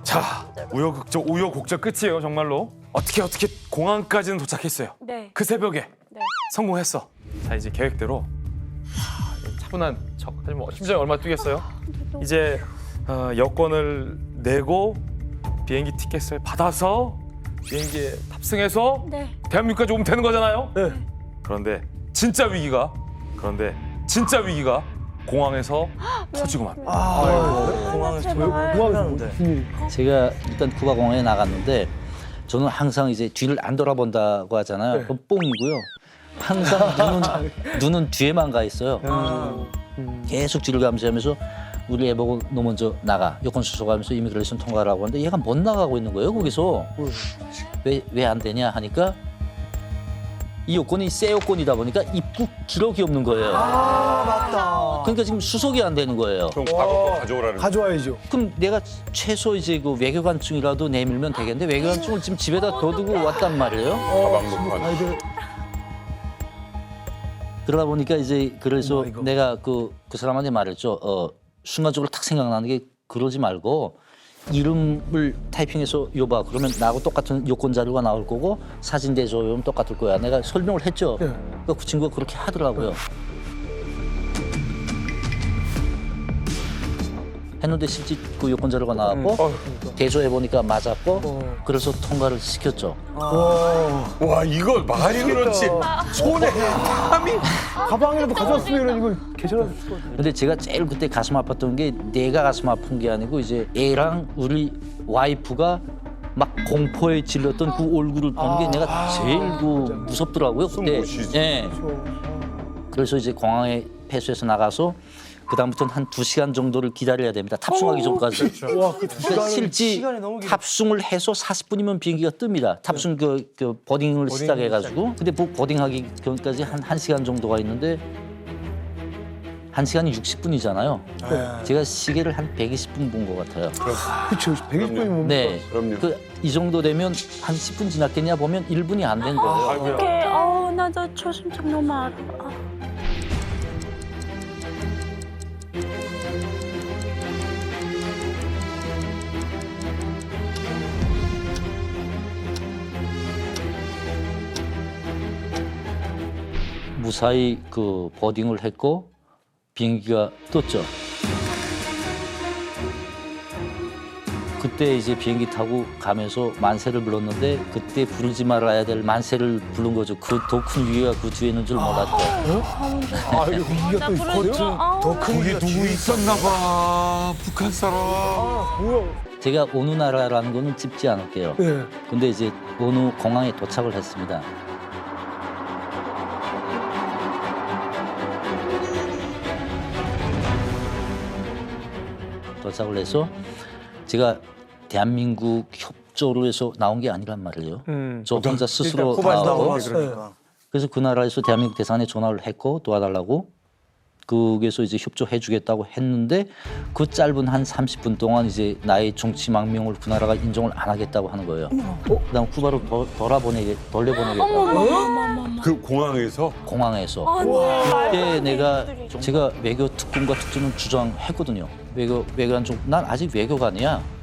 자, 우여곡절 끝이에요, 정말로. 어떻게 공항까지는 도착했어요. 네. 그 새벽에 네. 성공했어. 자, 이제 계획대로 차분한 척. 하지만 뭐 심장이 얼마 뛰겠어요? 이제 여권을 내고 비행기 티켓을 받아서 비행기에 탑승해서 네. 대한민국까지 오면 되는 거잖아요. 네. 그런데 진짜 위기가 공항에서 터지고 맙니다. 공항에서 공항에서 무슨 일이? 제가 일단 쿠바 공항에 나갔는데 저는 항상 이제 뒤를 안 돌아본다고 하잖아요. 그건 뽕이고요. 항상 눈은 뒤에만 가 있어요. 계속 뒤를 감시하면서 우리 애 보고 너 먼저 나가. 여권 수속하면서 이미그레이션 통과라고 하는데 얘가 못 나가고 있는 거예요, 거기서. 왜 안 되냐 하니까 이 여권이 새 여권이다 보니까 입국 기록이 없는 거예요. 맞다. 그러니까 지금 수속이 안 되는 거예요. 그럼 과거 가져오라는 가져와야죠. 그럼 내가 최소 이제 그 외교관증이라도 내밀면 되겠는데 외교관증을 지금 집에다 둬두고 왔단 말이에요. 가방 놓고 가는. 아이들 그러다 보니까 이제 그래서 내가 그 사람한테 말했죠. 순간적으로 탁 생각나는 게 그러지 말고 이름을 타이핑해서 여봐. 그러면 나하고 똑같은 요건 자료가 나올 거고 사진 대줘. 이러면 똑같을 거야. 내가 설명을 했죠. 네. 그러니까 그 친구가 그렇게 하더라고요. 했는데 실제 그 요건 자료가 나왔고 대조해 보니까 맞았고 그래서 통과를 시켰죠. 와, 이거 말이 그렇지. 손에 땀이. 가방이라도 가져왔으면 이거 괜찮았을 것 같아요. 근데 제가 제일 그때 가슴 아팠던 게 내가 가슴 아픈 게 아니고 이제 애랑 우리 와이프가 막 공포에 질렸던 그 얼굴을 보는 게 내가 제일 그 무섭더라고요. 그때. 못 쉬지. 예. 그래서 이제 공항에 폐소해서 나가서 그다음부터는 한 2시간 정도를 기다려야 됩니다. 탑승하기 전까지. 와, 그 그러니까 실제 시간이 너무 길어. 탑승을 해서 40분이면 비행기가 뜹니다. 탑승 그 보딩을 시작해가지고. 근데 보딩하기 전까지 한 1시간 정도가 있는데 1시간이 60분이잖아요. 제가 시계를 한 120분 본 것 같아요. 그렇죠. 120분이면 뭐. 네. 그럼요. 이 정도 되면 한 10분 지났겠냐 보면 1분이 안 된 거예요. 어떡해. 나도 초심장 너무 알아. 무사히 그 보딩을 했고 비행기가 떴죠. 그때 이제 비행기 타고 가면서 만세를 불렀는데 그때 부르지 말아야 될 만세를 부른 거죠. 그 더 큰 위기가 그 뒤에 있는 줄 몰랐죠. 아, 이거 위기가 또 있거든요. 더큰 거기 누구 있었나 봐. 북한 사람. 뭐야? 제가 어느 나라라는 거는 찝지 않을게요. 네. 근데 이제 어느 공항에 도착을 했습니다. 도착을 해서 제가 대한민국 협조로 해서 나온 게 아니란 말이에요. 저 혼자 스스로 나오고 그러니까. 그래서 그 나라에서 대한민국 대사관에 전화를 했고 도와달라고 거기에서 이제 협조해 주겠다고 했는데 그 짧은 한 30분 동안 이제 나의 정치 망명을 그 나라가 인정을 안 하겠다고 하는 거예요. 그다음 쿠바로 돌려보내겠다고 그 공항에서 공항에서. 아, 그때 제가 외교 특권과 특권을 주장했거든요. 외교관 좀 난 아직 외교관이야.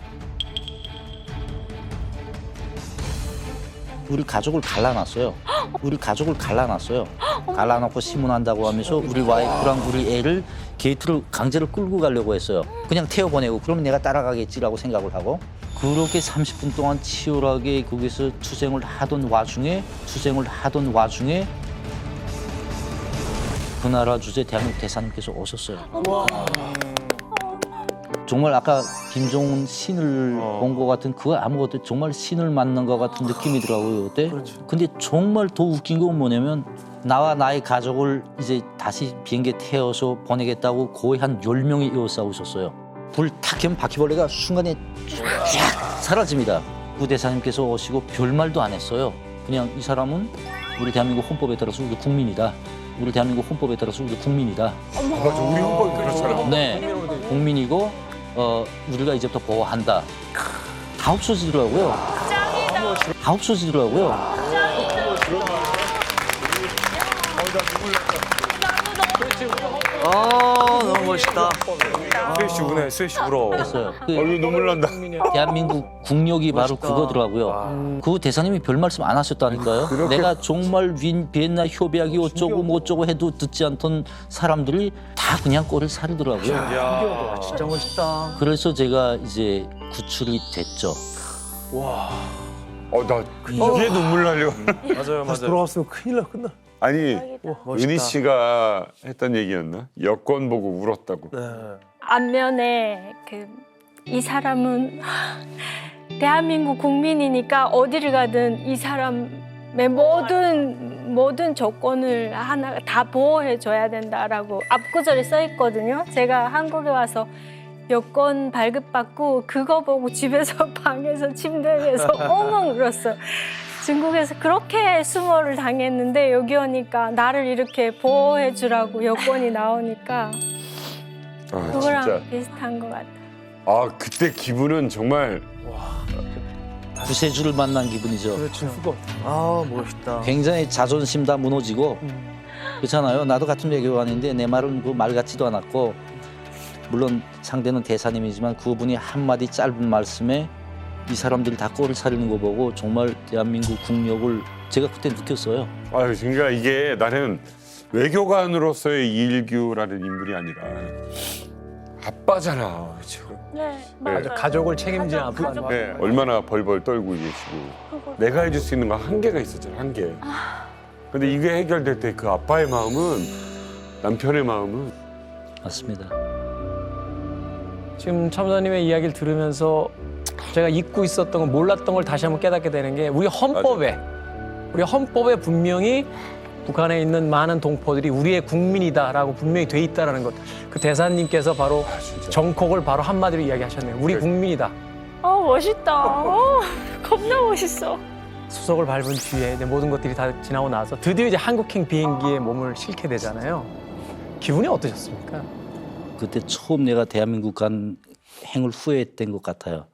우리 가족을 갈라놨어요. 갈라놓고 신문한다고 하면서 우리 와이프랑 우리 애를 게이트를 강제로 끌고 가려고 했어요. 그냥 태워보내고 그러면 내가 따라가겠지라고 생각을 하고 그렇게 30분 동안 치열하게 거기서 투쟁을 하던 와중에 그 나라 주재 대한민국 대사님께서 오셨어요. 정말 아까 김종훈 신을 본 것 같은 그거 아무것도 정말 신을 만난 것 같은 느낌이더라고요 그때. 근데 정말 더 웃긴 건 뭐냐면 나와 나의 가족을 이제 다시 비행기에 태워서 보내겠다고 거의 한 10명이 에워싸고 있었어요. 불 탁 켜면 바퀴벌레가 순간에 쫙 사라집니다. 구 대사님께서 오시고 별말도 안 했어요. 그냥 이 사람은 우리 대한민국 헌법에 따라서 우리 국민이다. 우리 대한민국 헌법에 따라서 우리 국민이다. 맞아, 우리 헌법이 그렇잖아. 네, 국민이고 우리가 이제부터 보호한다. 다 없어지더라고요. 다 없어지더라고요. 너무 멋있다. 스웨시 우네, 스웨시 울어. 했어요. 그 얼굴 눈물 난다. 대한민국 국력이 바로 그거더라고요. 그 대사님이 별 말씀 안 하셨다니까요. 내가 정말 비엔나 협약이 어쩌고 뭐 어쩌고 해도 듣지 않던 사람들이 다 그냥 꼴을 사리더라고요. 야, 진짜 멋있다. 그래서 제가 이제 구출이 됐죠. 나 이제 눈물 나려. 맞아요, 다시 맞아요. 돌아왔으면 큰일 나 끝나. 아니, 멋있다. 은희 씨가 했던 얘기였나? 여권 보고 울었다고. 안면에 이 사람은 대한민국 국민이니까 어디를 가든 이 사람의 모든 조건을 하나 다 보호해 줘야 된다라고 앞구절에 써 있거든요. 제가 한국에 와서 여권 발급받고 그거 보고 집에서 방에서 침대 위에서 엉엉 울었어요. 중국에서 그렇게 수모를 당했는데 여기 오니까 나를 이렇게 보호해 주라고 여권이 나오니까 그거랑 진짜. 비슷한 것 같아요. 그때 기분은 정말 구세주를 만난 기분이죠. 그렇죠. 멋있다. 굉장히 자존심 다 무너지고 그렇잖아요. 나도 같은 외교관인데 내 말은 그 말 같지도 않았고 물론 상대는 대사님이지만 그분이 한마디 짧은 말씀에 이 사람들이 다 꼴을 사리는 거 보고 정말 대한민국 국력을 제가 그때 느꼈어요. 그러니까 이게 나는 외교관으로서의 이일규라는 인물이 아니라 아빠잖아. 그렇죠? 네, 맞아요. 가족을 책임지는 아빠. 네, 얼마나 벌벌 떨고 계시고 내가 해줄 수 있는 건 한계가 있었잖아, 한계. 근데 이게 해결될 때 그 아빠의 마음은 남편의 마음은 맞습니다. 지금 참사님의 이야기를 들으면서 제가 잊고 있었던 걸 몰랐던 걸 다시 한번 깨닫게 되는 게 우리 헌법에 분명히 북한에 있는 많은 동포들이 우리의 국민이다라고 분명히 돼 있다라는 것. 그 대사님께서 바로 정콕을 바로 한마디로 이야기하셨네요. 우리 국민이다. 멋있다. 겁나 멋있어. 수석을 밟은 뒤에 이제 모든 것들이 다 지나고 나서 드디어 이제 한국행 비행기에 몸을 싣게 되잖아요. 기분이 어떠셨습니까? 그때 처음 내가 대한민국 간 행을 후회했던 것 같아요.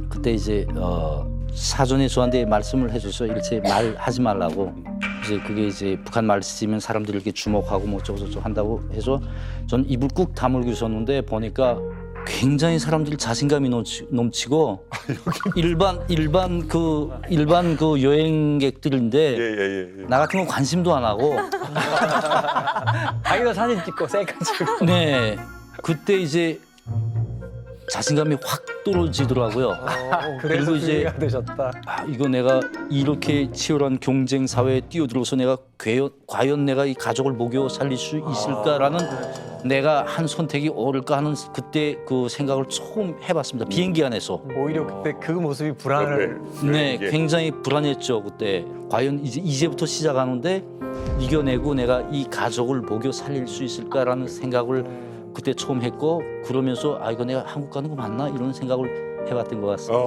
그때 이제 사전에 저한테 말씀을 해줘서 일체 말하지 말라고. 이제 그게 이제 북한 말 쓰면 사람들이 이렇게 주목하고 뭐 어쩌고저쩌고 한다고 해서 전 입을 꾹 다물고 있었는데 보니까 굉장히 사람들이 자신감이 넘치고 일반 그 여행객들인데 나 같은 건 관심도 안 하고 자기도 사진 찍고 셀카 찍고. 네 그때 이제 자신감이 확 떨어지더라고요. 그래서 그리고 이제 이제 되셨다. 이거 내가 이렇게 치열한 경쟁 사회에 뛰어들어서 내가 과연 내가 이 가족을 먹여 살릴 수 있을까라는 내가 한 선택이 옳을까 하는 그때 그 생각을 처음 해봤습니다. 비행기 안에서. 오히려 그때 그 모습이 불안을. 네, 굉장히 불안했죠 그때. 과연 이제부터 시작하는데 이겨내고 내가 이 가족을 먹여 살릴 수 있을까라는 생각을 그때 처음 했고 그러면서 이거 내가 한국 가는 거 맞나 이런 생각을 해봤던 것 같습니다.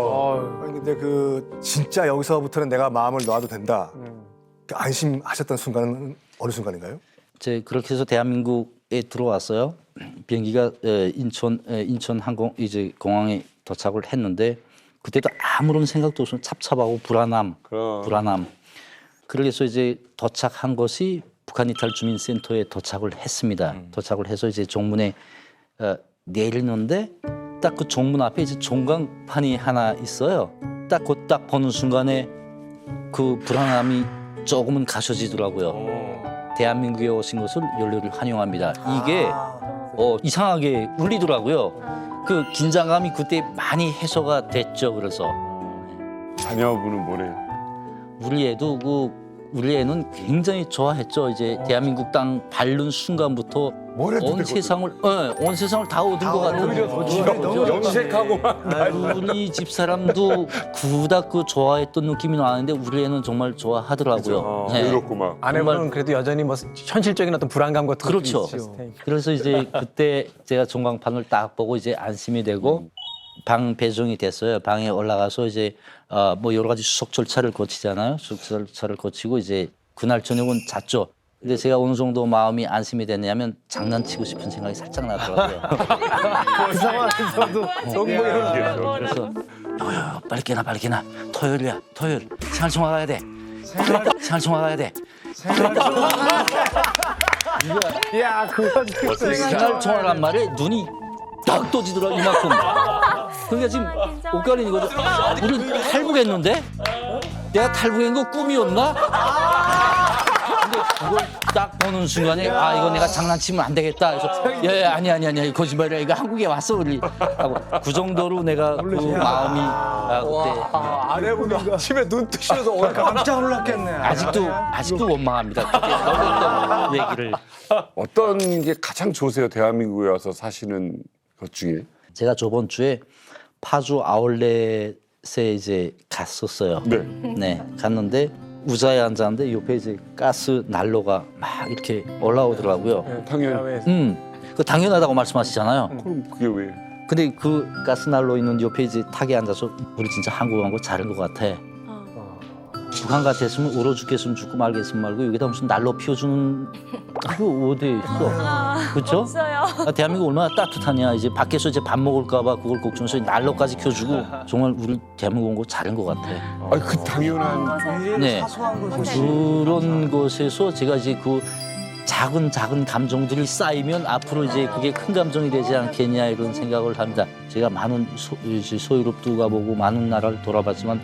아니, 근데 진짜 여기서부터는 내가 마음을 놔도 된다. 안심하셨던 순간은 어느 순간인가요? 제 그렇게 해서 대한민국에 들어왔어요. 비행기가 인천 항공 이제 공항에 도착을 했는데 그때도 아무런 생각도 없이 찹찹하고 불안함. 그래서 이제 도착한 것이 북한 이탈 주민센터에 도착을 했습니다. 도착을 해서 이제 정문에 내리는데 딱 그 정문 앞에 이제 종강판이 하나 있어요. 딱 보는 순간에 그 불안함이 조금은 가셔지더라고요. 대한민국에 오신 것을 열렬히 환영합니다. 이게 이상하게 울리더라고요. 그 긴장감이 그때 많이 해소가 됐죠. 그래서 자녀분은 뭐래요? 우리 애는 굉장히 좋아했죠. 이제 대한민국 땅 밟는 순간부터 뭘 해도 온 세상을 다 얻은 것 같은 염색하고 막 우리 집 사람도 그닥 그 좋아했던 느낌이 나는데 우리 애는 정말 좋아하더라고요. 네. 그렇고 막. 아내분은 그래도 여전히 뭐 현실적인 어떤 불안감 같은 것도 그렇죠. 있죠. 그래서 이제 그때 제가 전광판을 딱 보고 이제 안심이 되고 방 배정이 됐어요. 방에 올라가서 이제 뭐 여러 가지 수속 절차를 거치잖아요. 수속 절차를 거치고 이제 그날 저녁은 잤죠. 근데 제가 어느 정도 마음이 안심이 됐냐면 장난치고 싶은 생각이 살짝 나더라고요. 그 상황에서도 그래서 빨리 깨나 토요일이야 토요일 생활청화 가야 돼. 생활청화 가야 돼. 야 그거 생활청화란 말에 눈이 딱 떠지더라 이만큼. 그러니까 지금 옷가린 이거죠. 우리 탈북했는데 내가 탈북한 거 꿈이었나? 근데 그걸 딱 보는 순간에 이거 내가 장난치면 안 되겠다. 그래서 아니 거짓말이야. 이거 한국에 왔어 우리 하고 그 정도로 내가 그 마음이 그때 아내분이 아침에 눈 뜨시면서 깜짝 놀랐겠네. 아직도 원망합니다. 그때 너무 얘기를. 어떤 게 가장 좋으세요? 대한민국에 와서 사시는 것 중에? 제가 저번 주에 파주 아울렛에 이제 갔었어요. 네, 갔는데 의자에 앉았는데 옆에 이제 가스 난로가 막 이렇게 올라오더라고요. 당연히. 그 당연하다고 말씀하시잖아요. 그럼 그게 왜? 근데 그 가스 난로 있는 옆에 이제 탁에 앉아서 우리 진짜 한국 간 거 잘한 것 같아. 북한 같았으면 얼어 죽겠으면 죽고 말겠으면 말고 여기다 무슨 난로 피워주는 그거 어디 있어? 그렇죠? 없어요. 대한민국 얼마나 따뜻하냐. 이제 밖에서 이제 밥 먹을까 봐 그걸 걱정해서 난로까지 켜주고 정말 우리 대한민국 온 거 잘한 것 같아. 그 당연한. 네. 그런 것에서 제가 이제 그 작은 감정들이 쌓이면 앞으로 이제 그게 큰 감정이 되지 않겠냐 이런 생각을 합니다. 제가 많은 소유롭도 가보고 많은 나라를 돌아봤지만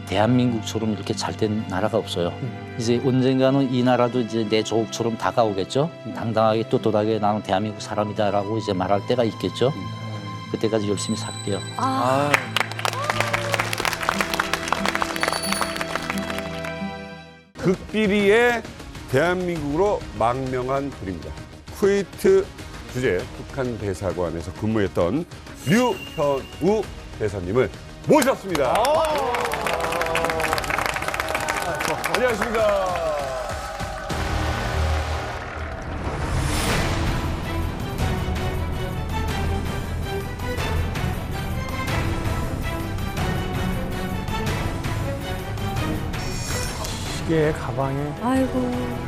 대한민국처럼 이렇게 잘 된 나라가 없어요. 이제 언젠가는 이 나라도 이제 내 조국처럼 다가오겠죠. 당당하게 떳떳하게 나는 대한민국 사람이다라고 이제 말할 때가 있겠죠. 그때까지 열심히 살게요. 극비리의 대한민국으로 망명한 분입니다. 쿠웨이트 주재 북한 대사관에서 근무했던 류현우 대사님을 모셨습니다. 안녕하십니까. 시계 가방에 아이고.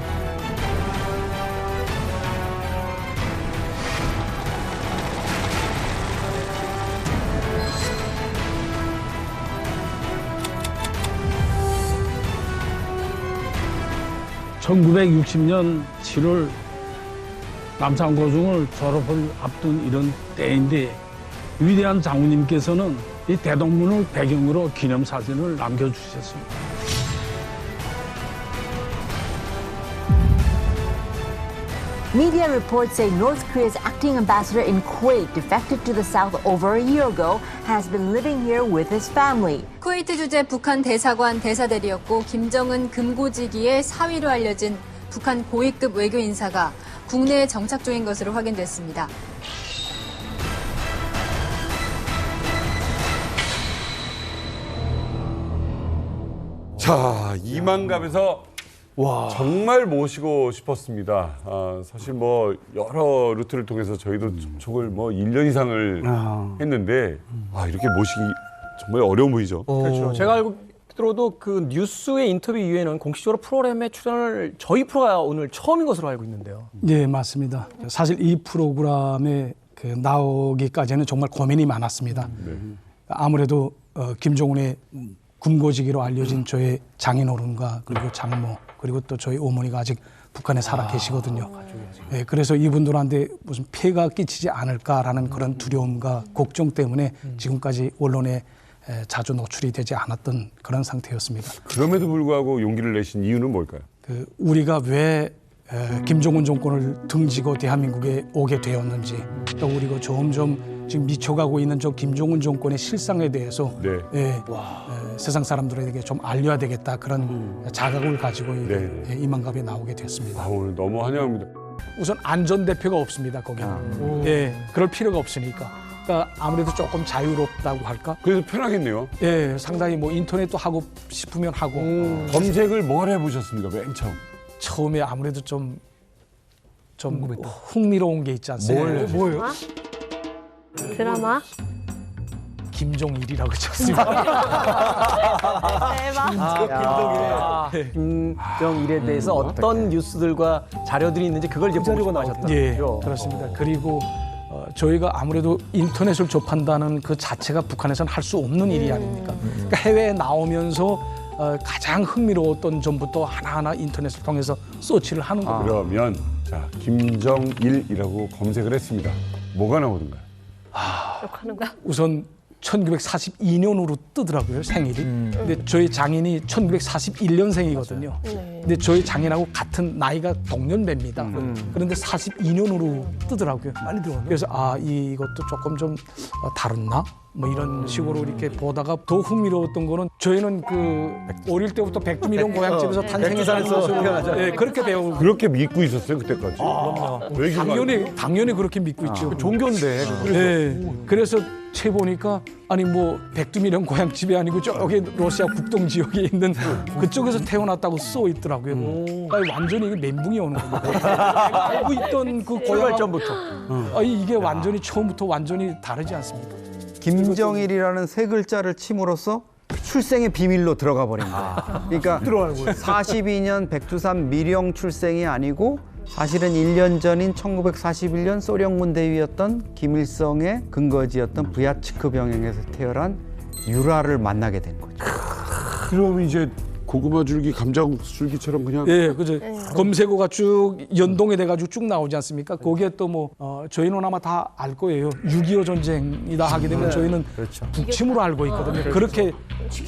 (1960년 7월) 남산고중을 졸업을 앞둔 이런 때인데 위대한 장군님께서는 이 대동문을 배경으로 기념사진을 남겨주셨습니다. Media reports say North Korea's acting ambassador in Kuwait, defected to the south over a year ago, has been living here with his family. 쿠웨이트 주재 북한 대사관 대사대리였고 김정은 금고지기의 사위로 알려진 북한 고위급 외교 인사가 국내에 정착 중인 것으로 확인됐습니다. 자, 이만갑에서 정말 모시고 싶었습니다. 사실 뭐 여러 루트를 통해서 저희도 접촉을 뭐 1년 이상을 했는데 이렇게 모시기 정말 어려워 보이죠. 그렇죠. 제가 알고 들어도 그 뉴스의 인터뷰 이후에는 공식적으로 프로그램에 출연을 저희 프로가 오늘 처음인 것으로 알고 있는데요. 네, 맞습니다. 사실 이 프로그램에 나오기까지는 정말 고민이 많았습니다. 아무래도 김정은의 금고지기로 알려진 저의 장인어른과 그리고 장모 그리고 또 저희 어머니가 아직 북한에 살아 계시거든요. 네, 그래서 이분들한테 무슨 피해가 끼치지 않을까라는 그런 두려움과 걱정 때문에 지금까지 언론에 자주 노출이 되지 않았던 그런 상태였습니다. 그럼에도 불구하고 용기를 내신 이유는 뭘까요? 우리가 왜 김정은 정권을 등지고 대한민국에 오게 되었는지 또 우리가 점점 지금 미쳐가고 있는 저 김정은 정권의 실상에 대해서 세상 사람들에게 좀 알려야 되겠다 그런 자각을 가지고 이만갑에 나오게 됐습니다. 오늘 너무 환영합니다. 우선 안전 대표가 없습니다 거기는. 예, 그럴 필요가 없으니까. 그러니까 아무래도 조금 자유롭다고 할까? 그래서 편하겠네요. 예, 상당히 뭐 인터넷도 하고 싶으면 하고. 검색을 뭘 해보셨습니까? 맨 처음. 처음에 아무래도 좀 흥미로운 게 있지 않습니까? 뭐예요? 드라마? 김종일이라고 쳤습니다. 대박. 김정일에 대해서 어떤 뉴스들과 자료들이 있는지 그걸 이제 보고 싶어하셨다. 예, 그렇습니다. 그리고 저희가 아무래도 인터넷을 접한다는 그 자체가 북한에서는 할 수 없는 일이 아닙니까? 그러니까 해외에 나오면서 가장 흥미로웠던 점부터 하나하나 인터넷을 통해서 서치를 하는 겁니다. 그러면 자 김정일이라고 검색을 했습니다. 뭐가 나오던가요? 욕하는 거야? 우선 1942년으로 뜨더라고요, 생일이. 근데 저희 장인이 1941년생이거든요. 근데 저희 장인하고 같은 나이가 동년배입니다. 그런데 42년으로 뜨더라고요. 많이 들어왔네. 그래서 이것도 조금 좀 다르나? 뭐 이런 식으로 이렇게 보다가 더 흥미로웠던 거는 저희는 그 어릴 때부터 백두미령 고향집에서 탄생했다는 것으로 예, 그렇게 배우고 그렇게 믿고 있었어요 그때까지. 외교관. 당연히 그렇게 믿고 있죠. 종교인데. 예. 그래서 채 보니까 아니 뭐 백두미령 고향집이 아니고 저기 러시아 국동 지역에 있는 그쪽에서 태어났다고 써 있더라고요. 그러니까 완전히 이게 멘붕이 오는 겁니다. 알고 있던 그 고향부터 이게 완전히 처음부터 완전히 다르지 않습니까? 김정일이라는 세 글자를 침으로써 출생의 비밀로 들어가 버린 거예요. 그러니까 42년 백두산 미령 출생이 아니고 사실은 1년 전인 1941년 소련군 대위였던 김일성의 근거지였던 브야츠크 병영에서 태어난 유라를 만나게 된 거죠. 그럼 이제 고구마 줄기, 감자국 줄기처럼 그냥. 예, 그죠. 검색어가 쭉 연동이 돼가지고 쭉 나오지 않습니까? 거기에 또 뭐 저희는 아마 다 알 거예요. 6.25 전쟁이다 하게 되면 저희는 북침으로 알고 있거든요. 그렇게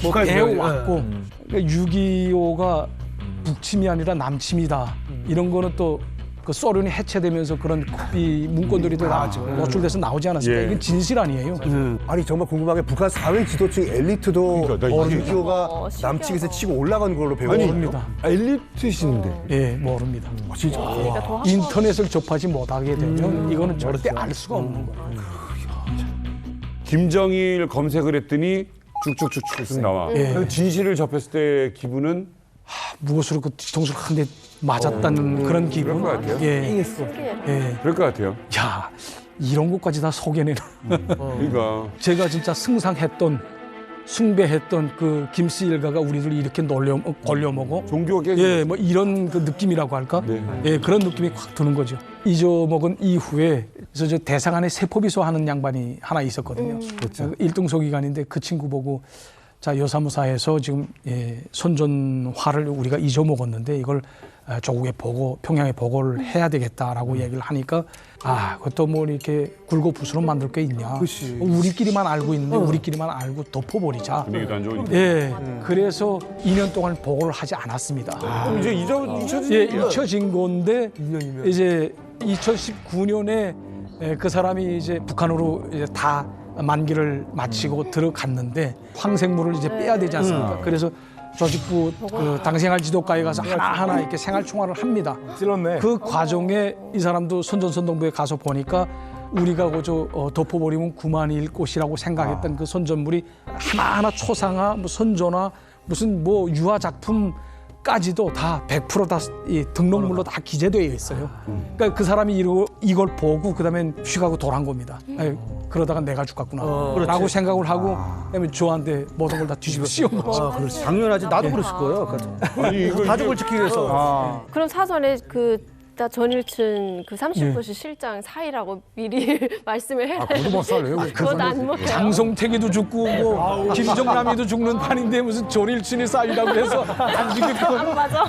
뭐 배워왔고 그러니까 6.25가 북침이 아니라 남침이다. 이런 거는 또 그 소련이 해체되면서 그런 이 문건들이 또 노출돼서 나오지 않았습니까? 이건 진실 아니에요. 아니 정말 궁금한 게 북한 사회 지도층 엘리트도 유교가 남측에서 치고 올라간 걸로 모릅니다. 엘리트신데. 예, 모릅니다. 진짜. 인터넷을 접하지 못하게 되면 이거는 절대 알 수가 없는 거예요. 김정일 검색을 했더니 쭉쭉쭉쭉 나와. 예. 진실을 접했을 때 기분은 무엇으로 그 뒤통수를 한 대 맞았다는 그런 기분. 그럴 것 같아요. 예. 예. 그럴 것 같아요. 야, 이런 것까지 다 소개내는. 그러니까. 제가 진짜 승상했던, 숭배했던 그 김씨 일가가 우리들 이렇게 걸려먹어. 종교가 깨진 예, 뭐 이런 그 느낌이라고 할까? 네. 예, 그런 느낌이 확 드는 거죠. 잊어먹은 이후에 그래서 저 대사관에 세포비서 하는 양반이 하나 있었거든요. 그렇죠. 1등 소기관인데 그 친구 보고 자, 여사무사에서 지금 선전화를 우리가 잊어먹었는데 이걸 조국에 평양에 보고를 해야 되겠다라고 얘기를 하니까 그것도 뭐 이렇게 굴고 부스럼 만들 게 있냐. 우리끼리만 알고 있는데 우리끼리만 알고 덮어버리자. 분위기도 안 좋으니까. 예, 그래서 2년 동안 보고를 하지 않았습니다. 그럼 이제 잊혀진 예, 잊혀진 건데 이제 2019년에 그 사람이 이제 북한으로 이제 다 만기를 마치고 들어갔는데 황생물을 이제 빼야 되지 않습니까? 그래서 조직부 그 당생활 지도과에 가서 하나하나 이렇게 생활 총괄을 합니다. 찔렀네. 그 과정에 이 사람도 선전선동부에 가서 보니까 우리가 그저 덮어버리면 그만일 곳이라고 생각했던 그 선전물이 하나하나 초상화, 뭐 선전화, 무슨 뭐 유화 작품까지도 다 100% 다 이 등록물로 다 기재되어 있어요. 그러니까 그 사람이 이걸 보고 그다음에 휘가고 돌아간 겁니다. 아니, 그러다가 내가 죽겠구나 라고 생각을 하고 그다음에 저한테 모든 걸 다 뒤집어 씌운 거죠. 그렇지. 당연하지. 나도 그랬을 거예요. 아니, 이거 가족을 지키기 위해서. 그럼 사전에 전일춘 그 30도시 실장 사이라고 미리 말씀을 해놔요. 그것도 못 살려요. 그건 안 먹혀요. 장성택이도 죽고 뭐 김정남이도 죽는 판인데 무슨 전일춘이 사이라고 해서 안 죽겠다고. 맞아.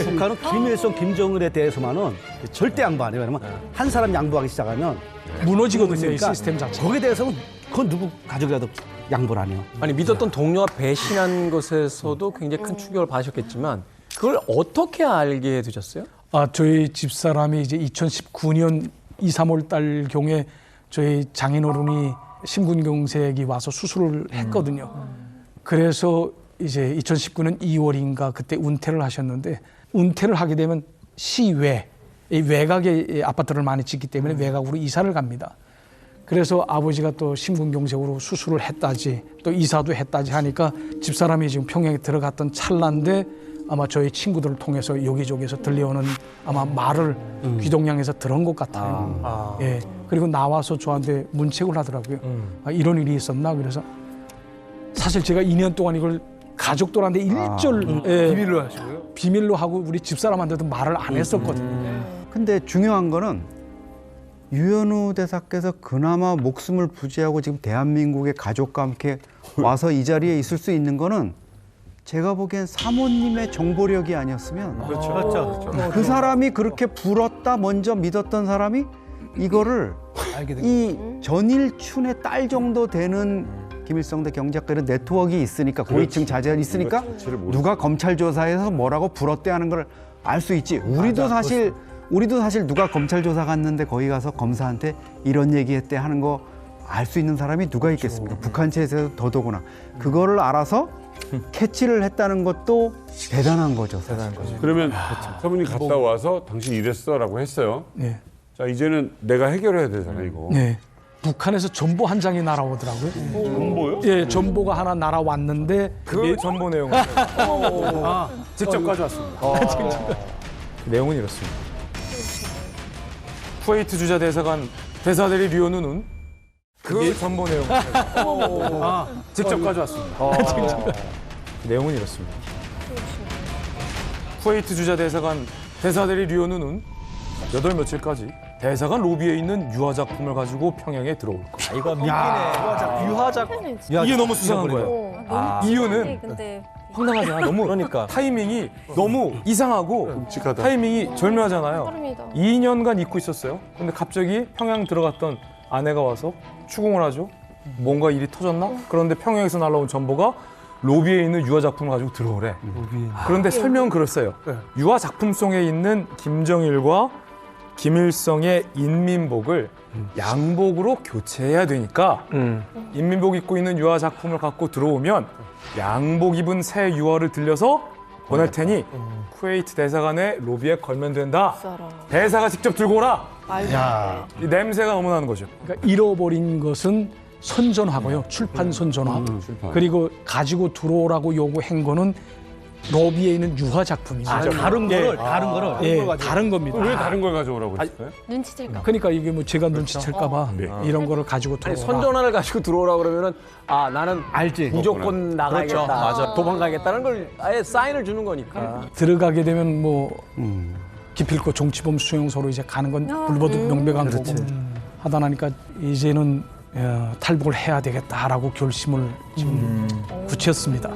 북한은 김일성, 김정일에 대해서만은 절대 양보 안 해요. 왜냐면 한 사람 양보하기 시작하면 무너지거든요, 이 시스템 자체. 거기에 대해서는 그건 누구 가족이라도 양보를 안 해요. 아니 믿었던 동료가 배신한 것에서도 굉장히 큰 충격을 받으셨겠지만 그걸 어떻게 알게 되셨어요? 저희 집사람이 이제 2019년 2, 3월 달 경에 저희 장인어른이 심근경색이 와서 수술을 했거든요. 그래서 이제 2019년 2월인가 그때 은퇴를 하셨는데 은퇴를 하게 되면 시외 이 외곽에 이 아파트를 많이 짓기 때문에 외곽으로 이사를 갑니다. 그래서 아버지가 또 심근경색으로 수술을 했다지 또 이사도 했다지 하니까 집사람이 지금 평양에 들어갔던 찰나인데 아마 저희 친구들을 통해서 여기저기서 들려오는 아마 말을 귀동냥에서 들은 것 같아요. 예. 그리고 나와서 저한테 문책을 하더라고요. 아, 이런 일이 있었나? 그래서 사실 제가 2년 동안 이걸 가족들한테 일절 예, 비밀로 하시고요. 비밀로 하고 우리 집사람한테도 말을 안 했었거든요. 근데 중요한 거는 유현우 대사께서 그나마 목숨을 부지하고 지금 대한민국의 가족과 함께 와서 이 자리에 있을 수 있는 거는 제가 보기엔 사모님의 정보력이 아니었으면 그렇죠. 그 사람이 그렇게 불었다 먼저 믿었던 사람이 이거를 이 전일춘의 딸 정도 되는 김일성대 경제학과 이런 네트워크 있으니까 고위층 자제가 있으니까 누가 검찰 조사에서 뭐라고 불었대 하는 걸 알 수 있지. 우리도 사실 누가 검찰 조사 갔는데 거기 가서 검사한테 이런 얘기했대 하는 거 알 수 있는 사람이 누가 있겠습니까? 북한 체제에서 더더구나. 그거를 알아서 캐치를 했다는 것도 대단한 거죠. 대단한 거죠. 그러면 사모님 갔다 와서 당신 이랬어라고 했어요. 네. 자 이제는 내가 해결해야 되잖아 이거. 네. 북한에서 전보 한 장이 날아오더라고요. 정보요? 예, 전보가 하나 날아왔는데 그 전보 내용은 직접 가져왔습니다. 내용은 이렇습니다. 쿠웨이트 주재 대사관 대사대리 류현우는 그 전보 내용 직접 가져왔습니다. 내용은 이렇습니다. 쿠웨이트 주재 대사관 대사대리 류현우는 8며칠까지 대사관 로비에 있는 유화 작품을 가지고 평양에 들어올 것이다. 이거 믿기네. 유화작. 이게 너무 수상한 거예요. 이유는 근데 황당하지 않아? 너무 그러니까 타이밍이 너무 이상하고 끔찍하다. 타이밍이 절묘하잖아요. 2년간 잊고 있었어요. 근데 갑자기 평양 들어갔던 아내가 와서 추궁을 하죠. 뭔가 일이 터졌나? 그런데 평양에서 날라온 전보가 로비에 있는 유화 작품을 가지고 들어오래. 그런데 설명은 그랬어요. 유화 작품송에 있는 김정일과 김일성의 인민복을 양복으로 교체해야 되니까 인민복 입고 있는 유화 작품을 갖고 들어오면 양복 입은 새 유화를 들려서 보낼 테니 쿠웨이트 대사관의 로비에 걸면 된다. 대사가 직접 들고 오라. 이 냄새가 너무 나는 거죠. 그러니까 잃어버린 것은 선전하고요. 출판 선전화. 그리고 가지고 들어오라고 요구한 거는 로비에 있는 유화 작품이죠. 다른 거를 예, 다른 겁니다. 왜 다른 걸 가져오라고 그랬어요? 눈치챌까? 그러니까 이게 뭐 제가 눈치챌까봐 이런 거를 가지고 아니, 들어오라. 선전화를 가지고 들어오라 그러면은 아 나는 알지 무조건 나가겠다, 맞아. 도망가겠다는 걸 아예 사인을 주는 거니까. 들어가게 되면 뭐 기필코 정치범 수용소로 이제 가는 건 불보듯 명백한 거고 하다 나니까 이제는 탈북을 해야 되겠다라고 결심을 지금 굳혔습니다.